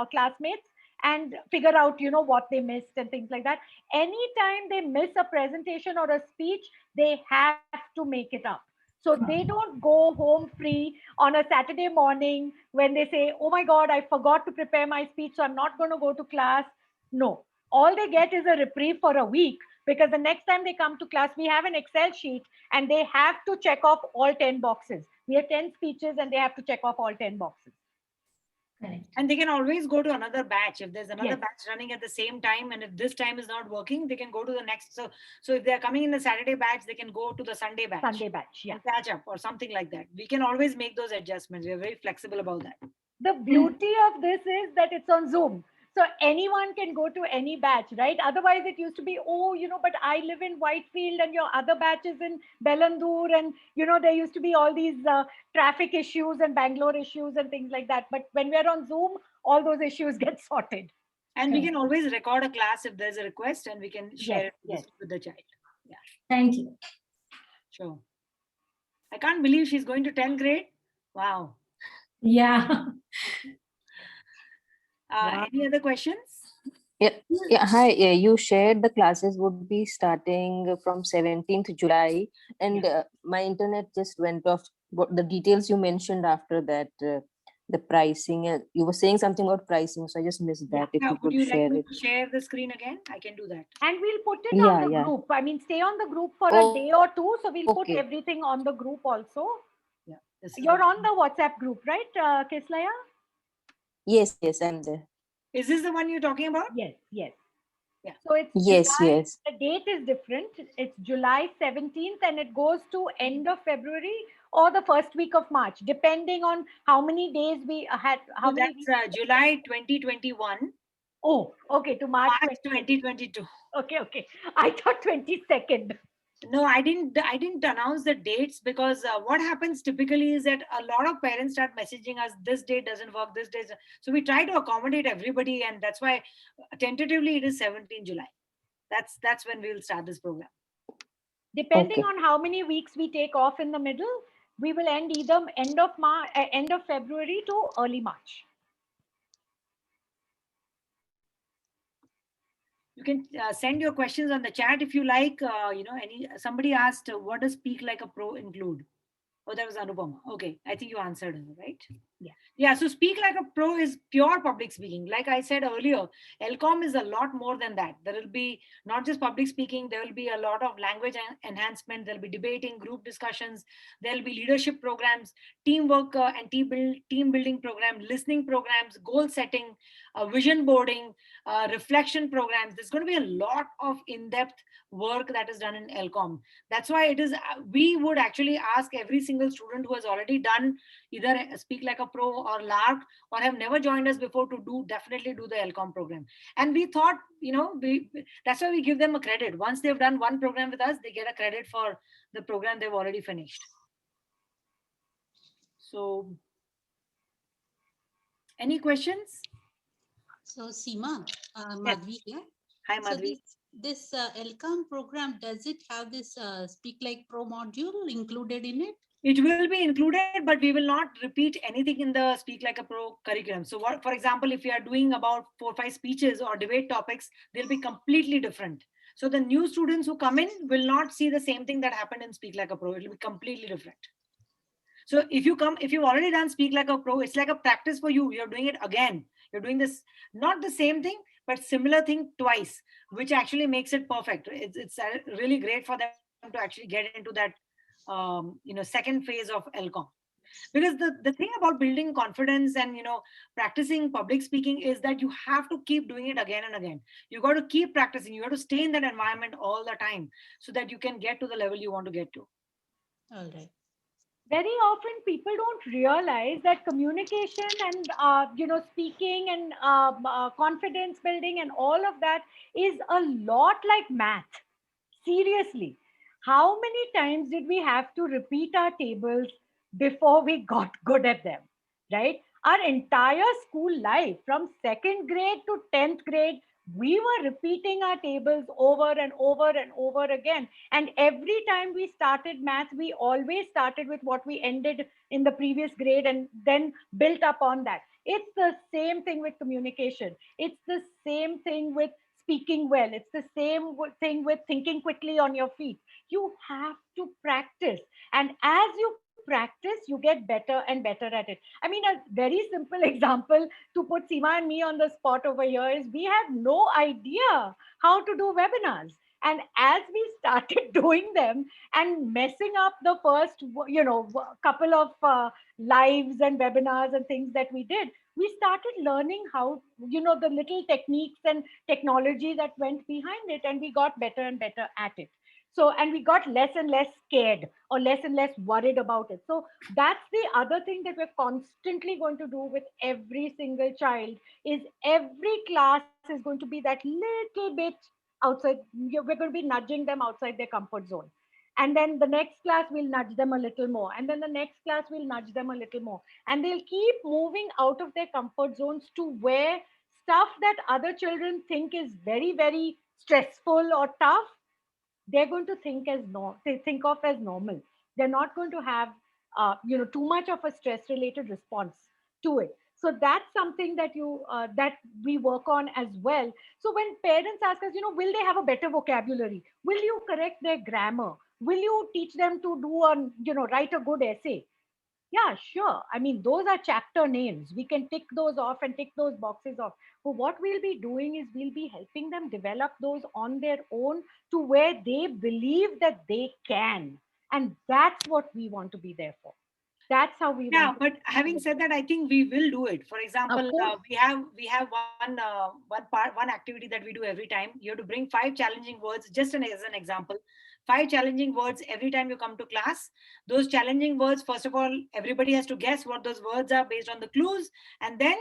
classmates and figure out what they missed and things like that. Anytime they miss a presentation or a speech, they have to make it up. So they don't go home free on a Saturday morning when they say, oh my God, I forgot to prepare my speech, so I'm not going to go to class. No, all they get is a reprieve for a week, because the next time they come to class, we have an Excel sheet and they have to check off all 10 boxes. We have 10 speeches and they have to check off all 10 boxes. Correct. And they can always go to another batch. If there's another batch running at the same time, and if this time is not working, they can go to the next. So if they're coming in the Saturday batch, they can go to the Sunday batch. And catch up or something like that. We can always make those adjustments. We're very flexible about that. The beauty of this is that it's on Zoom. So anyone can go to any batch, right? Otherwise, it used to be, oh, but I live in Whitefield and your other batch is in Bellandur. And, there used to be all these traffic issues and Bangalore issues and things like that. But when we're on Zoom, all those issues get sorted. And we can always record a class if there's a request, and we can share it with the child. Yeah. Thank you. Sure. I can't believe she's going to 10th grade. Wow. Yeah. Any other questions? Yeah. Hi. Yeah, you shared the classes would be starting from 17th July, and my internet just went off. What the details you mentioned after that, the pricing, you were saying something about pricing, so I just missed that. If you Would could you share like me it. to share the screen again? I can do that. And we'll put it on the group. I mean, stay on the group for a day or two. So we'll put everything on the group also. Yeah. You're on the WhatsApp group, right, Kislaya? Yes, I'm there. Is this the one you're talking about? Yes. Yeah. So it's July, the date is different. It's July 17th and it goes to end of February or the first week of March, depending on how many days we had. That's July 2021. Oh, okay, to March 2022. Okay. I thought 22nd. No, I didn't announce the dates because what happens typically is that a lot of parents start messaging us, this date doesn't work, this date. So we try to accommodate everybody, and that's why tentatively it is 17 July. That's when we will start this program. Depending on how many weeks we take off in the middle, we will end either end of February to early March. You can send your questions on the chat if you like. Somebody asked, what does Speak Like a Pro include? Oh, that was Anupama. Okay, I think you answered her, right? Yeah. So Speak Like a Pro is pure public speaking. Like I said earlier, LCOM is a lot more than that. There will be not just public speaking, there will be a lot of language enhancement. There'll be debating, group discussions. There'll be leadership programs, teamwork and team building program, listening programs, goal setting, vision boarding, reflection programs. There's going to be a lot of in-depth work that is done in LCOM. That's why it is, we would actually ask every single student who has already done either Speak Like a Pro or LARC or have never joined us before to definitely do the LCOM program. And we thought, that's why we give them a credit. Once they've done one program with us, they get a credit for the program they've already finished. So, any questions? So Seema, Madhvi here. Hi, Madhvi. So this LCOM program, does it have this Speak Like Pro module included in it? It will be included, but we will not repeat anything in the Speak Like a Pro curriculum. So for example, if we are doing about 4 or 5 speeches or debate topics, they'll be completely different. So the new students who come in will not see the same thing that happened in Speak Like a Pro. It will be completely different. So if you've already done Speak Like a Pro, it's like a practice for you. You're doing it again. You're doing this, not the same thing, but similar thing twice, which actually makes it perfect. It's really great for them to actually get into that second phase of LCOM. Because the thing about building confidence and practicing public speaking is that you have to keep doing it again and again. You got to keep practicing. You got to stay in that environment all the time so that you can get to the level you want to get to. All right. Very often people don't realize that communication and speaking and confidence building and all of that is a lot like math. Seriously, how many times did we have to repeat our tables before we got good at them, right? Our entire school life, from 2nd grade to 10th grade, we were repeating our tables over and over and over again. And every time we started math, we always started with what we ended in the previous grade and then built up on that. It's the same thing with communication. It's the same thing with speaking well. It's the same thing with thinking quickly on your feet. You have to practice. And as you practice, you get better and better at it. I mean, a very simple example to put Seema and me on the spot over here is we had no idea how to do webinars. And as we started doing them and messing up the first, couple of lives and webinars and things that we did, we started learning how, the little techniques and technology that went behind it, and we got better and better at it. So, and we got less and less scared or less and less worried about it. So that's the other thing that we're constantly going to do with every single child is every class is going to be that little bit outside. We're going to be nudging them outside their comfort zone. And then the next class will nudge them a little more. And then the next class will nudge them a little more. And they'll keep moving out of their comfort zones to where stuff that other children think is very, very stressful or tough, they're going to think as they think of as normal. They're not going to have too much of a stress related response to it. So that's something that that we work on as well. So when parents ask us, will they have a better vocabulary, will you correct their grammar, will you teach them to write a good essay? Yeah, sure. I mean, those are chapter names. We can tick those off and tick those boxes off. But what we'll be doing is we'll be helping them develop those on their own to where they believe that they can. And that's what we want to be there for. That's how we Yeah, want to but having said that, I think we will do it. For example, course. we have one activity that we do every time. You have to bring 5 challenging words, just as an example. 5 challenging words every time you come to class. Those challenging words, first of all, everybody has to guess what those words are based on the clues, and then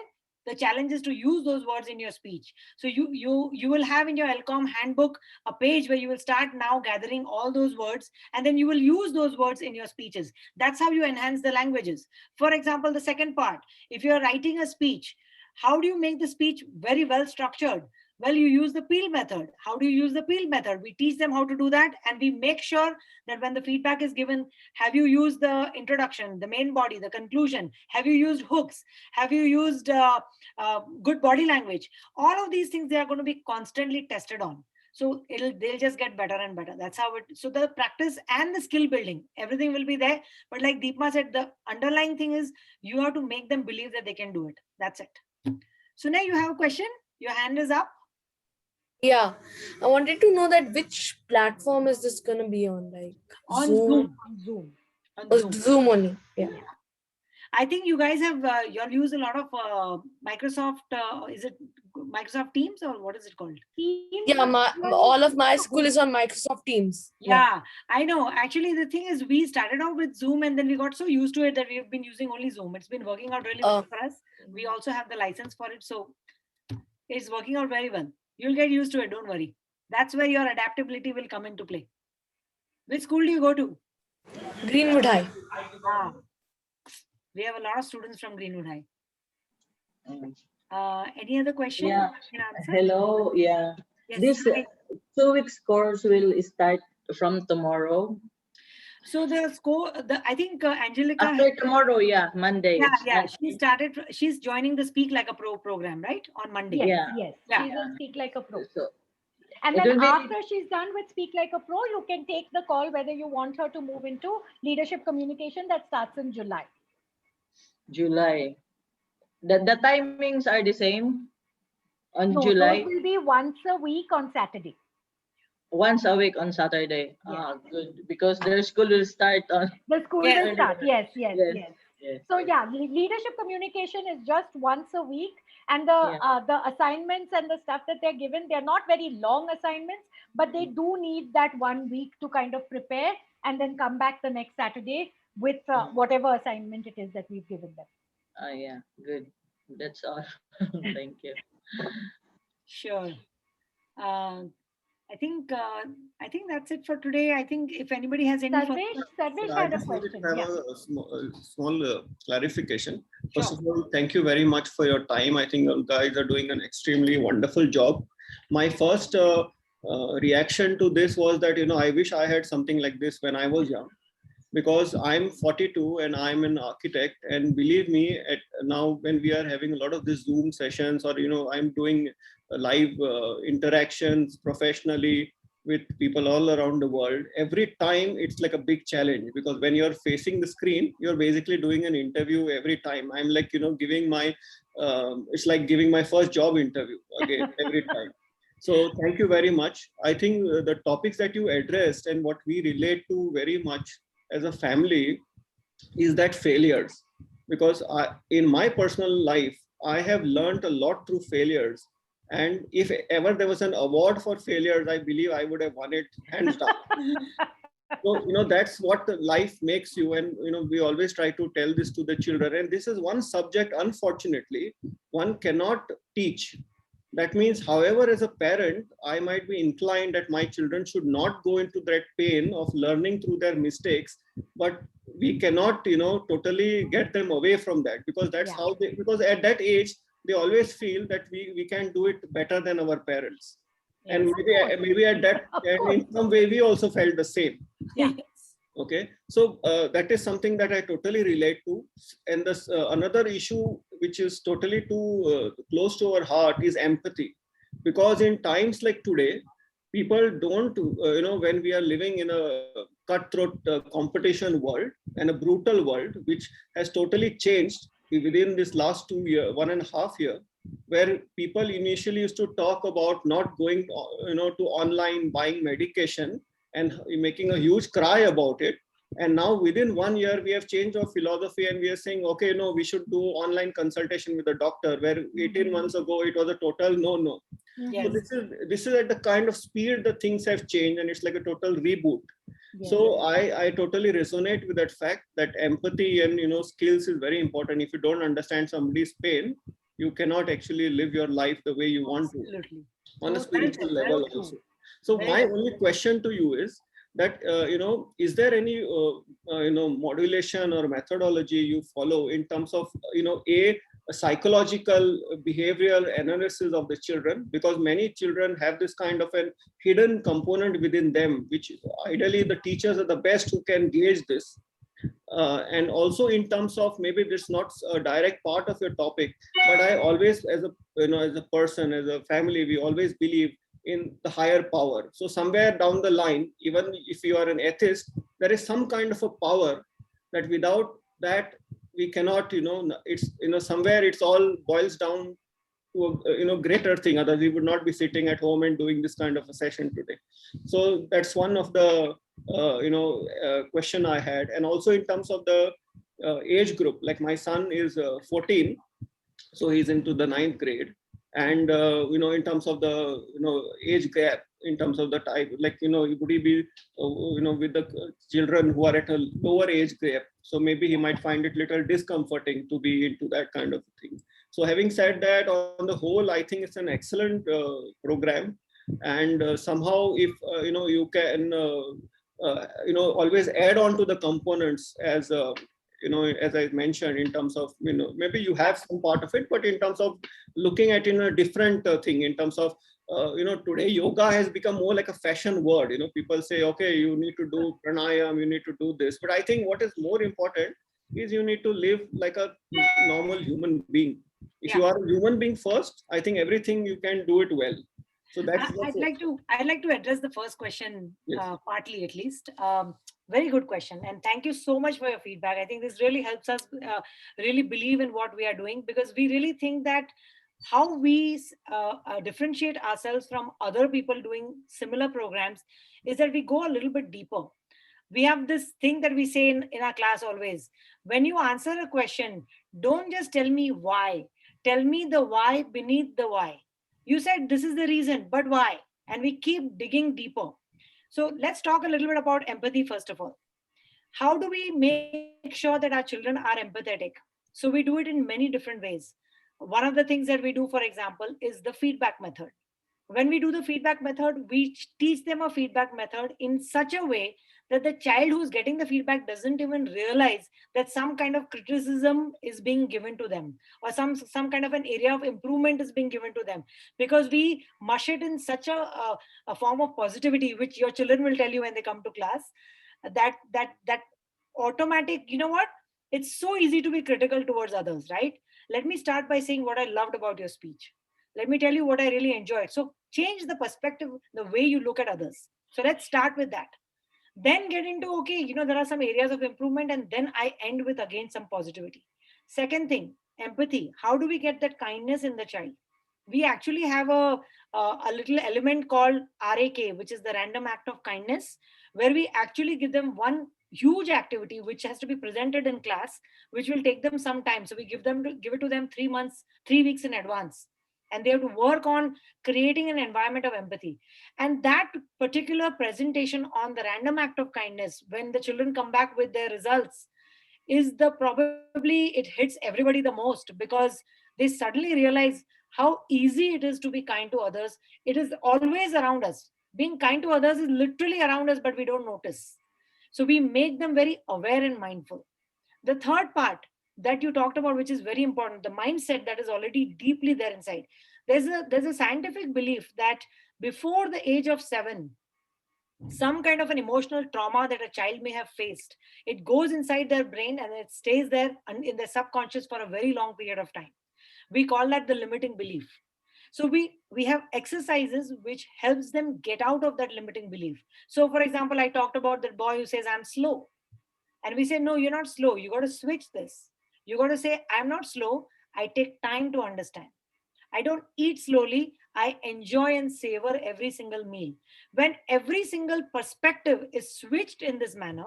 the challenge is to use those words in your speech. So you will have in your LCOM handbook a page where you will start now gathering all those words, and then you will use those words in your speeches. That's how you enhance the languages. For example, the second part, if you're writing a speech, how do you make the speech very well structured? Well, you use the peel method. How do you use the peel method? We teach them how to do that, and we make sure that when the feedback is given, have you used the introduction, the main body, the conclusion? Have you used hooks? Have you used good body language? All of these things, they are going to be constantly tested on. So they'll just get better and better. That's how it. So the practice and the skill building, everything will be there. But like Deepma said, the underlying thing is you have to make them believe that they can do it. That's it. Sunay, you have a question? Your hand is up. Yeah, I wanted to know that which platform is this gonna be on, like On Zoom? Zoom. On Or Zoom. Zoom only. Yeah. I think you guys have you'll use a lot of Microsoft. Is it Microsoft Teams or what is it called? Yeah, all of my school is on Microsoft Teams. Yeah, I know. Actually, the thing is, we started out with Zoom and then we got so used to it that we've been using only Zoom. It's been working out really well for us. We also have the license for it, so it's working out very well. You'll get used to it. Don't worry. That's where your adaptability will come into play. Which school do you go to? Greenwood High. Ah, we have a lot of students from Greenwood High. Any other question? Yeah. You can answer? Hello. Yeah. Yes, This hi. 2 weeks course will start from tomorrow. So the score, I think Angelica. After tomorrow, yeah, Monday. Yeah. She's joining the Speak Like a Pro program, right? On Monday. Yes, Yeah. yes. She's on Speak Like a Pro. So And it then will be- after she's done with Speak Like a Pro, you can take the call whether you want her to move into leadership communication that starts in July. July. The timings are the same on No, July, those will be once a week on Saturday. once a week on Saturday. Ah, good. Because their school will start on. The school Yes. will start. Yes. Yes. So yeah, leadership communication is just once a week, and the assignments and the stuff that they're given, they're not very long assignments, but they do need that 1 week to kind of prepare and then come back the next Saturday with whatever assignment it is that we've given them. Yeah, good. That's all. Thank you. Sure. I think that's it for today. I think if anybody has any Sarvesh I had a just wanted question. to have Yeah. a small clarification. First Sure. of all, thank you very much for your time. I think you guys are doing an extremely wonderful job. My first reaction to this was that, I wish I had something like this when I was young, because I'm 42 and I'm an architect. And believe me, now when we are having a lot of these Zoom sessions, or, I'm doing live interactions professionally with people all around the world, every time it's like a big challenge, because when you're facing the screen, you're basically doing an interview every time. I'm like, giving my, it's like giving my first job interview again every time. So thank you very much. I think the topics that you addressed and what we relate to very much as a family is that failures, because in my personal life, I have learned a lot through failures. And if ever there was an award for failures, I believe I would have won it hands down. So, that's what the life makes you. And, we always try to tell this to the children. And this is one subject, unfortunately, one cannot teach. That means, however, as a parent, I might be inclined that my children should not go into that pain of learning through their mistakes, but we cannot, totally get them away from that, because that's how because at that age, they always feel that we can do it better than our parents. And maybe at that, and in some way, we also felt the same. Yeah. Okay, so that is something that I totally relate to. And this another issue which is totally too close to our heart is empathy, because in times like today, people don't, when we are living in a cutthroat competition world and a brutal world, which has totally changed within this last 2 year, 1.5 year, where people initially used to talk about not going, to online buying medication and making a huge cry about it. And now within 1 year, we have changed our philosophy and we are saying, okay, no, we should do online consultation with a doctor, where 18 months ago, it was a total no. Yes. So this is at the kind of speed that things have changed, and it's like a total reboot. So I totally resonate with that fact that empathy and, skills is very important. If you don't understand somebody's pain, you cannot actually live your life the way you want to, on a spiritual level also. So my only question to you is that, is there any, modulation or methodology you follow in terms of, a psychological behavioral analysis of the children? Because many children have this kind of a hidden component within them, which ideally the teachers are the best who can gauge this. And also in terms of, maybe this not a direct part of your topic, but I always, as a person, as a family, we always believe in the higher power. So somewhere down the line, even if you are an atheist, there is some kind of a power that without that we cannot, it's, somewhere it's all boils down to a, greater thing. Otherwise we would not be sitting at home and doing this kind of a session today. So that's one of the, question I had. And also in terms of the age group, like my son is 14, so he's into the 9th grade. And, in terms of the, age gap, in terms of the type, like, would he be, with the children who are at a lower age gap? So maybe he might find it little discomforting to be into that kind of thing. So having said that, on the whole, I think it's an excellent program. And somehow if, you can, always add on to the components as as I mentioned, in terms of, maybe you have some part of it, but in terms of looking at in a different thing, in terms of, today yoga has become more like a fashion word. People say, okay, you need to do pranayam, you need to do this. But I think what is more important is you need to live like a normal human being. If you are a human being first, I think everything you can do it well. So that's I'd like to address the first question, partly at least. Very good question, and thank you so much for your feedback. I think this really helps us really believe in what we are doing, because we really think that how we differentiate ourselves from other people doing similar programs is that we go a little bit deeper. We have this thing that we say in our class always: when you answer a question, don't just tell me why, tell me the why beneath the why. You said this is the reason, but why? And we keep digging deeper. So let's talk a little bit about empathy first of all. How do we make sure that our children are empathetic? So we do it in many different ways. One of the things that we do, for example, is the feedback method. When we do the feedback method, we teach them a feedback method in such a way that the child who's getting the feedback doesn't even realize that some kind of criticism is being given to them, or some kind of an area of improvement is being given to them, because we mush it in such a form of positivity, which your children will tell you when they come to class, that automatic, it's so easy to be critical towards others, right? Let me start by saying what I loved about your speech. Let me tell you what I really enjoyed. So change the perspective, the way you look at others. So let's start with that. Then get into, okay, there are some areas of improvement, and then I end with again some positivity. Second thing, empathy. How do we get that kindness in the child? We actually have a little element called RAK, which is the random act of kindness, where we actually give them one huge activity which has to be presented in class, which will take them some time. So we give it to them 3 weeks in advance. and they have to work on creating an environment of empathy. And that particular presentation on the random act of kindness, when the children come back with their results, is the probably it hits everybody the most, because they suddenly realize how easy it is to be kind to others. It is always around us. Being kind to others is literally around us, but we don't notice. So we make them very aware and mindful. The third part that you talked about, which is very important, the mindset that is already deeply there inside. There's a scientific belief that before the age of 7, some kind of an emotional trauma that a child may have faced, it goes inside their brain and it stays there in their subconscious for a very long period of time. We call that the limiting belief. So we have exercises which helps them get out of that limiting belief. So for example, I talked about that boy who says I'm slow, and we say no, you're not slow, you got to switch this. You got to say I'm not slow, I take time to understand. I don't eat slowly, I enjoy and savor every single meal. When every single perspective is switched in this manner,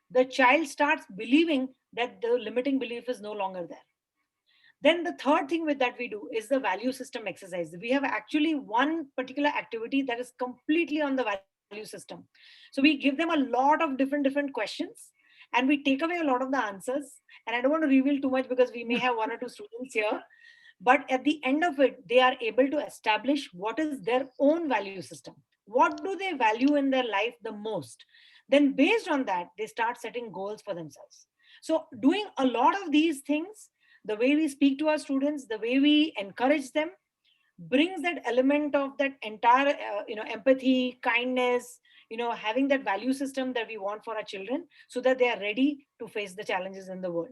the child starts believing that the limiting belief is no longer there. Then the third thing with that we do is the value system exercise. We have actually one particular activity that is completely on the value system. So we give them a lot of different questions, and we take away a lot of the answers. And I don't want to reveal too much because we may have one or two students here, but at the end of it, they are able to establish what is their own value system. What do they value in their life the most? Then based on that, they start setting goals for themselves. So doing a lot of these things, the way we speak to our students, the way we encourage them, brings that element of that entire empathy, kindness, having that value system that we want for our children, so that they are ready to face the challenges in the world.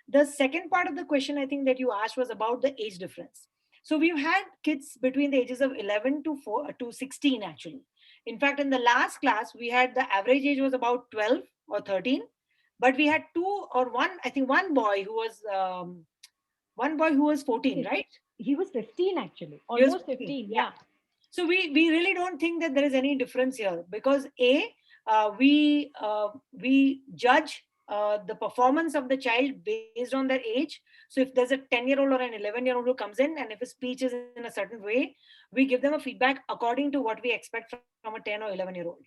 The second part of the question I think that you asked was about the age difference. So we've had kids between the ages of 11 to 16 actually. In fact, in the last class, we had the average age was about 12 or 13, but we had two or one, I think one boy who was 14, right? He was 15 actually, He was almost 15. Yeah. So we really don't think that there is any difference here, because we judge the performance of the child based on their age. So if there's a 10-year-old or an 11-year-old who comes in, and if his speech is in a certain way, we give them a feedback according to what we expect from a 10 or 11-year-old.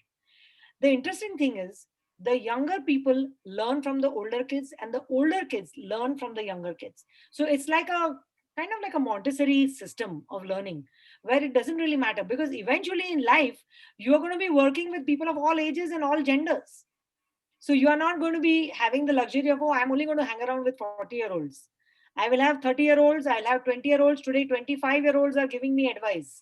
The interesting thing is, the younger people learn from the older kids, and the older kids learn from the younger kids. So it's like a kind of like a Montessori system of learning, where it doesn't really matter, because eventually in life, you are going to be working with people of all ages and all genders. So you are not going to be having the luxury of, oh, I'm only going to hang around with 40-year-olds. I will have 30-year-olds, I'll have 20-year-olds. Today, 25-year-olds are giving me advice.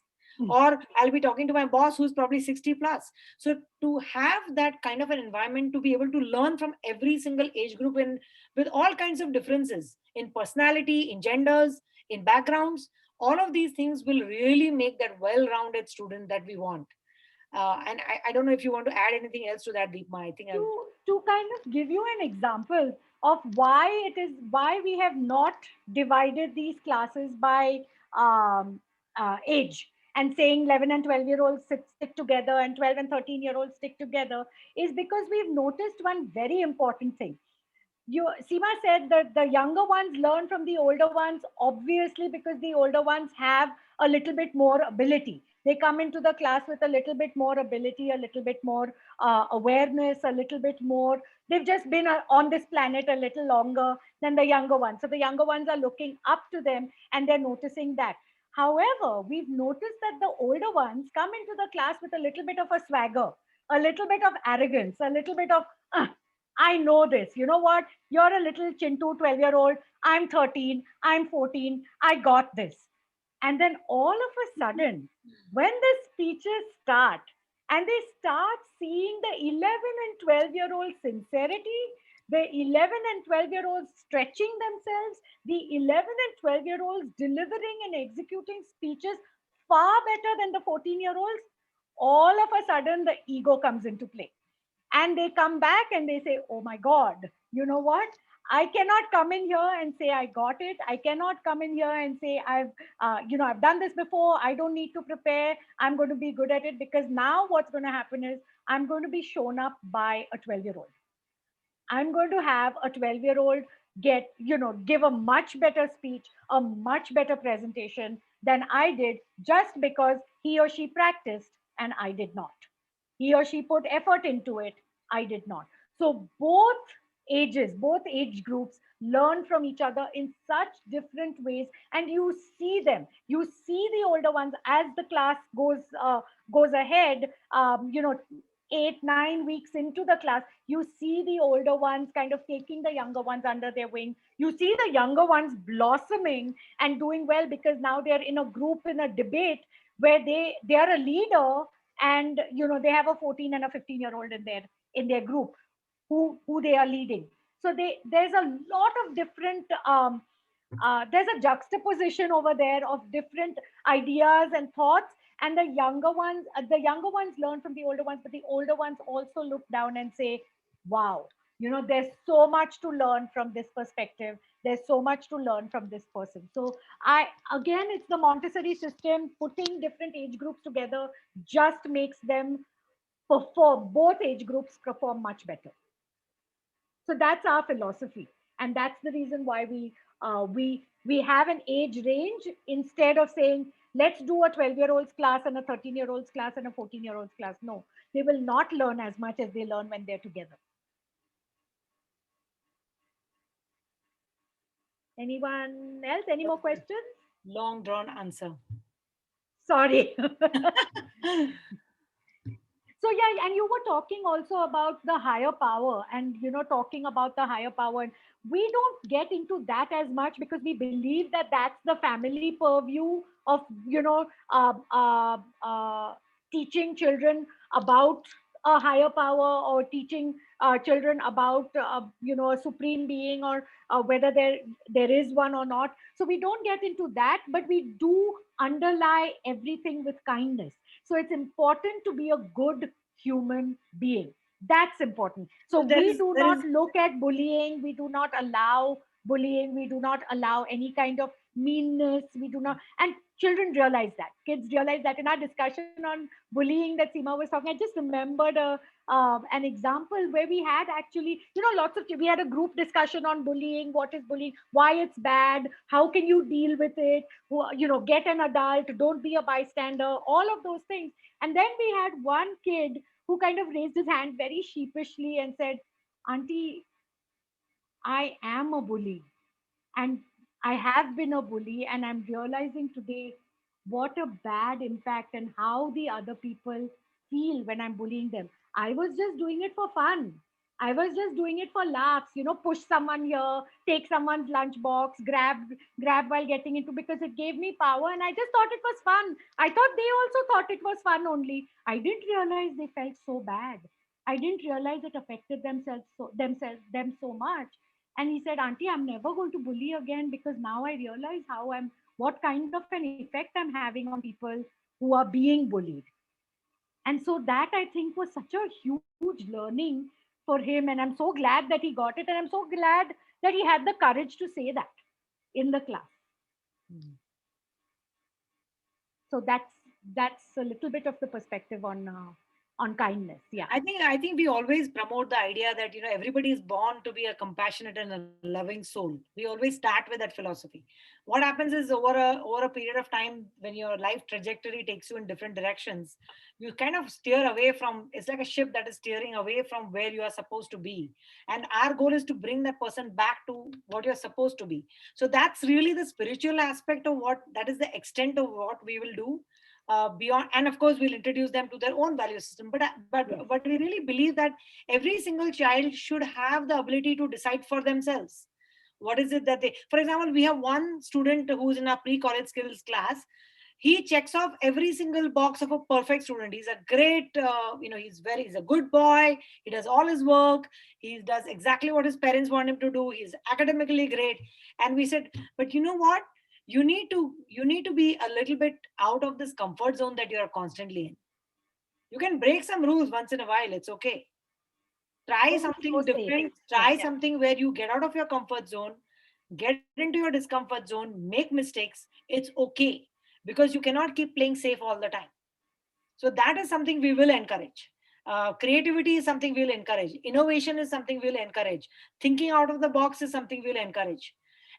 Or I'll be talking to my boss who's probably 60 plus. So to have that kind of an environment, to be able to learn from every single age group, and with all kinds of differences in personality, in genders, in backgrounds, all of these things will really make that well-rounded student that we want. And I don't know if you want to add anything else to that, Deepma. I think to kind of give you an example of why we have not divided these classes by age, and saying 11 and 12-year-olds stick together and 12 and 13-year-olds stick together, is because we've noticed one very important thing. Seema said that the younger ones learn from the older ones, obviously, because the older ones have a little bit more ability. They come into the class with a little bit more ability, a little bit more awareness, a little bit more. They've just been on this planet a little longer than the younger ones. So the younger ones are looking up to them, and they're noticing that. However, we've noticed that the older ones come into the class with a little bit of a swagger, a little bit of arrogance, a little bit of, I know this. You know what? You're a little chintu 12-year-old. I'm 13. I'm 14. I got this. And then all of a sudden, when the speeches start, and they start seeing the 11 and 12-year-old sincerity, the 11 and 12-year-olds stretching themselves, the 11 and 12-year-olds delivering and executing speeches far better than the 14-year-olds, all of a sudden the ego comes into play. And they come back and they say, oh my God, you know what? I cannot come in here and say I got it. I cannot come in here and say I've done this before. I don't need to prepare. I'm going to be good at it, because now what's going to happen is I'm going to be shown up by a 12-year-old. I'm going to have a 12-year-old give a much better speech, a much better presentation than I did just because he or she practiced and I did not. He or she put effort into it, I did not. So both ages, both age groups learn from each other in such different ways, and you see them. You see the older ones as the class goes ahead. 8-9 weeks into the class, you see the older ones kind of taking the younger ones under their wing. You see the younger ones blossoming and doing well because now they're in a group, in a debate where they are a leader, and they have a 14 and a 15-year-old in their group who they are leading. So there's a lot of different there's a juxtaposition over there of different ideas and thoughts, and the younger ones learn from the older ones, but the older ones also look down and say, wow, there's so much to learn from this perspective, there's so much to learn from this person. So it's the Montessori system. Putting different age groups together just makes them perform, both age groups perform much better. So that's our philosophy, and that's the reason why we have an age range, instead of saying let's do a 12-year-old's class and a 13-year-old's class and a 14-year-old's class. No, they will not learn as much as they learn when they're together. Anyone else? Any more questions? Long drawn answer. Sorry. So yeah, and you were talking also about the higher power, and talking about the higher power. And we don't get into that as much because we believe that that's the family purview of teaching children about a higher power, or teaching children about a supreme being, or whether there is one or not. So we don't get into that, but we do underlie everything with kindness. So it's important to be a good human being. That's important. So we do not look at bullying. We do not allow bullying. We do not allow any kind of meanness. We do not. And children realize that. Kids realize that. In our discussion on bullying that Seema was talking, I just remembered an example where we had actually, we had a group discussion on bullying. What is bullying? Why it's bad? How can you deal with it? Get an adult. Don't be a bystander. All of those things. And then we had one kid who kind of raised his hand very sheepishly and said, Auntie, I am a bully, and I have been a bully, and I'm realizing today what a bad impact and how the other people feel when I'm bullying them. I was just doing it for fun. I was just doing it for laughs, push someone here, take someone's lunchbox, grab while getting into, because it gave me power, and I just thought it was fun. I thought they also thought it was fun only. I didn't realize they felt so bad. I didn't realize it affected them so much. And he said, Auntie, I'm never going to bully again, because now I realize what kind of an effect I'm having on people who are being bullied. And so that, I think, was such a huge learning for him. And I'm so glad that he got it. And I'm so glad that he had the courage to say that in the class. So that's a little bit of the perspective on kindness. Yeah, I think we always promote the idea that everybody is born to be a compassionate and a loving soul. We always start with that philosophy. What happens is, over a period of time, when your life trajectory takes you in different directions, you kind of steer away from. It's like a ship that is steering away from where you are supposed to be, and our goal is to bring that person back to what you're supposed to be. So that's really the spiritual aspect of that is the extent of what we will do. Beyond, and of course we'll introduce them to their own value system, but we really believe that every single child should have the ability to decide for themselves what is it that they. For example, we have one student who's in our pre-college skills class. He checks off every single box of a perfect student. He's a great he's a good boy. He does all his work. He does exactly what his parents want him to do. He's academically great. And we said, but you know what, you need to be a little bit out of this comfort zone that you're constantly in. You can break some rules once in a while. It's okay. Try something different. Try something where you get out of your comfort zone, get into your discomfort zone, make mistakes. It's okay, because you cannot keep playing safe all the time. So that is something we will encourage. Creativity is something we'll encourage. Innovation is something we'll encourage. Thinking out of the box is something we'll encourage.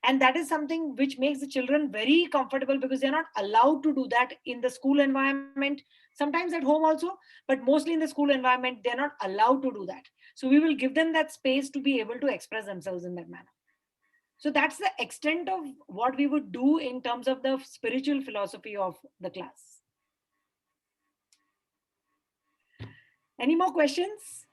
And that is something which makes the children very comfortable, because they're not allowed to do that in the school environment, sometimes at home also, but mostly in the school environment, they're not allowed to do that. So we will give them that space to be able to express themselves in that manner. So that's the extent of what we would do in terms of the spiritual philosophy of the class. Any more questions?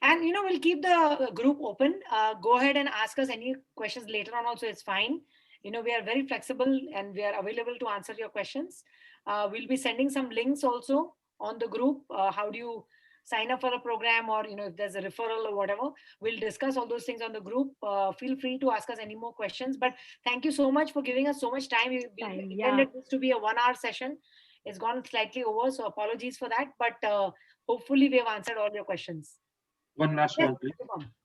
And we'll keep the group open. Go ahead and ask us any questions later on also, it's fine. We are very flexible and we are available to answer your questions. We'll be sending some links also on the group. How do you sign up for a program, or if there's a referral or whatever, we'll discuss all those things on the group. Feel free to ask us any more questions, but thank you so much for giving us so much time. We intended this to be a 1 hour session. It's gone slightly over, so apologies for that, but hopefully we have answered all your questions. One last one, please.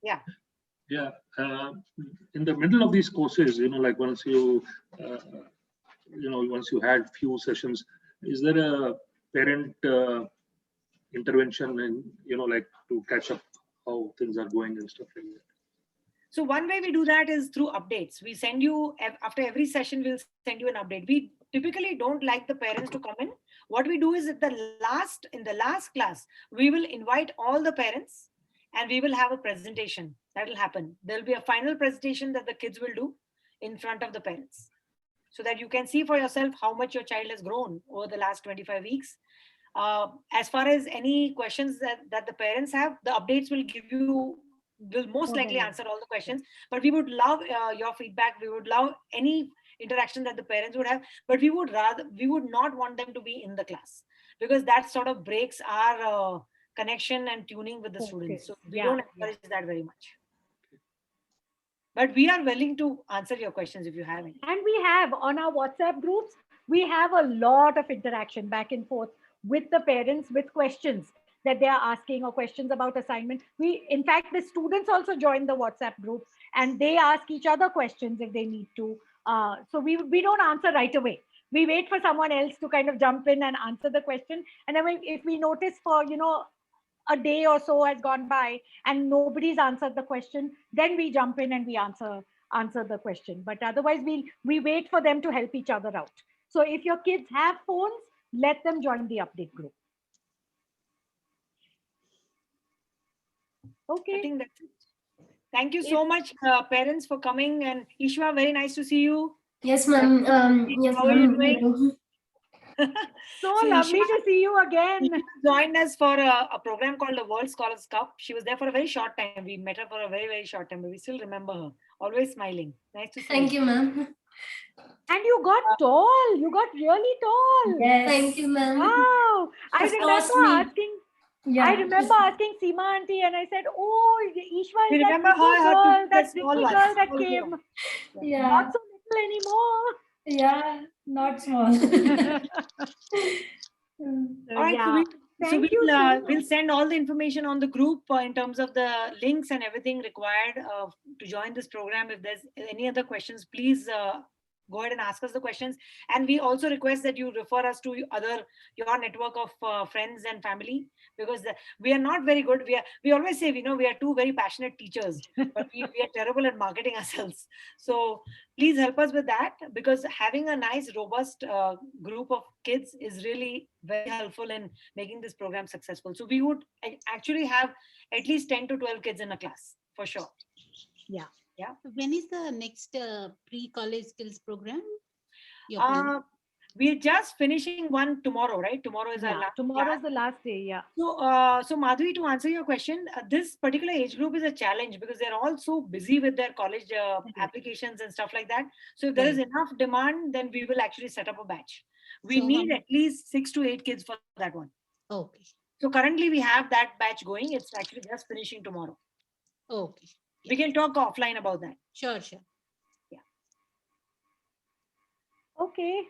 Yeah. Yeah. In the middle of these courses, like once you, once you had few sessions, is there a parent intervention and, like to catch up how things are going and stuff like that? So one way we do that is through updates. We send you, after every session, we'll send you an update. We typically don't like the parents to come in. What we do is in the last class, we will invite all the parents and we will have a presentation. That will happen. There'll be a final presentation that the kids will do in front of the parents, so that you can see for yourself how much your child has grown over the last 25 weeks. As far as any questions that the parents have, the updates will most likely answer all the questions, but we would love your feedback. We would love any interaction that the parents would have, but we would not want them to be in the class, because that sort of breaks our connection and tuning with the students. So we don't encourage that very much. But we are willing to answer your questions if you have any. And we have on our WhatsApp groups, we have a lot of interaction back and forth with the parents with questions that they are asking, or questions about assignment. In fact, the students also join the WhatsApp group and they ask each other questions if they need to. So we don't answer right away. We wait for someone else to kind of jump in and answer the question. And then if we notice for, a day or so has gone by and nobody's answered the question, then we jump in and we answer the question. But otherwise we wait for them to help each other out. So if your kids have phones, let them join the update group. Okay. I think that's it. Thank you so much, parents, for coming. And Ishwa, very nice to see you. Yes, ma'am. How are you doing? So lovely to see you again. She joined us for a program called the World Scholars Cup. She was there for a very short time. We met her for a very, very short time, but we still remember her. Always smiling. Nice to see you. Thank you, ma'am. And you got tall. You got really tall. Yes. Thank you, ma'am. Wow. I remember asking Seema auntie, and I said, "Oh, Ishwa is that girl, that Vicky girl that came." Yeah. Not so little anymore. Yeah, not small. All right, so we'll send all the information on the group in terms of the links and everything required to join this program. If there's any other questions, please go ahead and ask us the questions. And we also request that you refer us to your network of friends and family, because we are not very good. We always say, we are two very passionate teachers, but we are terrible at marketing ourselves. So please help us with that, because having a nice, robust group of kids is really very helpful in making this program successful. So we would actually have at least 10 to 12 kids in a class, for sure. Yeah. Yeah. When is the next pre-college skills program? We're just finishing one tomorrow, right? Tomorrow is our last. Tomorrow is the last day. Yeah. So Madhuri, to answer your question, this particular age group is a challenge because they're all so busy with their college applications and stuff like that. So if there is enough demand, then we will actually set up a batch. We need at least 6 to 8 kids for that one. Okay. So currently we have that batch going. It's actually just finishing tomorrow. Okay. We can talk offline about that. Sure. Yeah. Okay.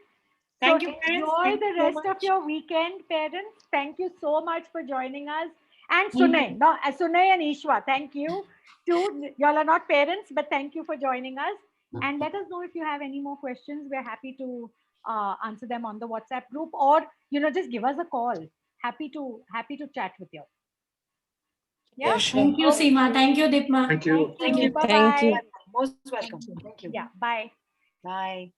Thank you, parents. Enjoy the rest of your weekend, parents. Thank you so much for joining us. And Sunay, Sunay and Ishwa, thank you. Y'all are not parents, but thank you for joining us. And let us know if you have any more questions. We're happy to answer them on the WhatsApp group, or just give us a call. Happy to chat with you. Yeah. Thank you, Seema. Thank you, Dipma. Thank you. Thank you. Bye-bye. Most welcome. Thank you. Yeah, bye. Bye.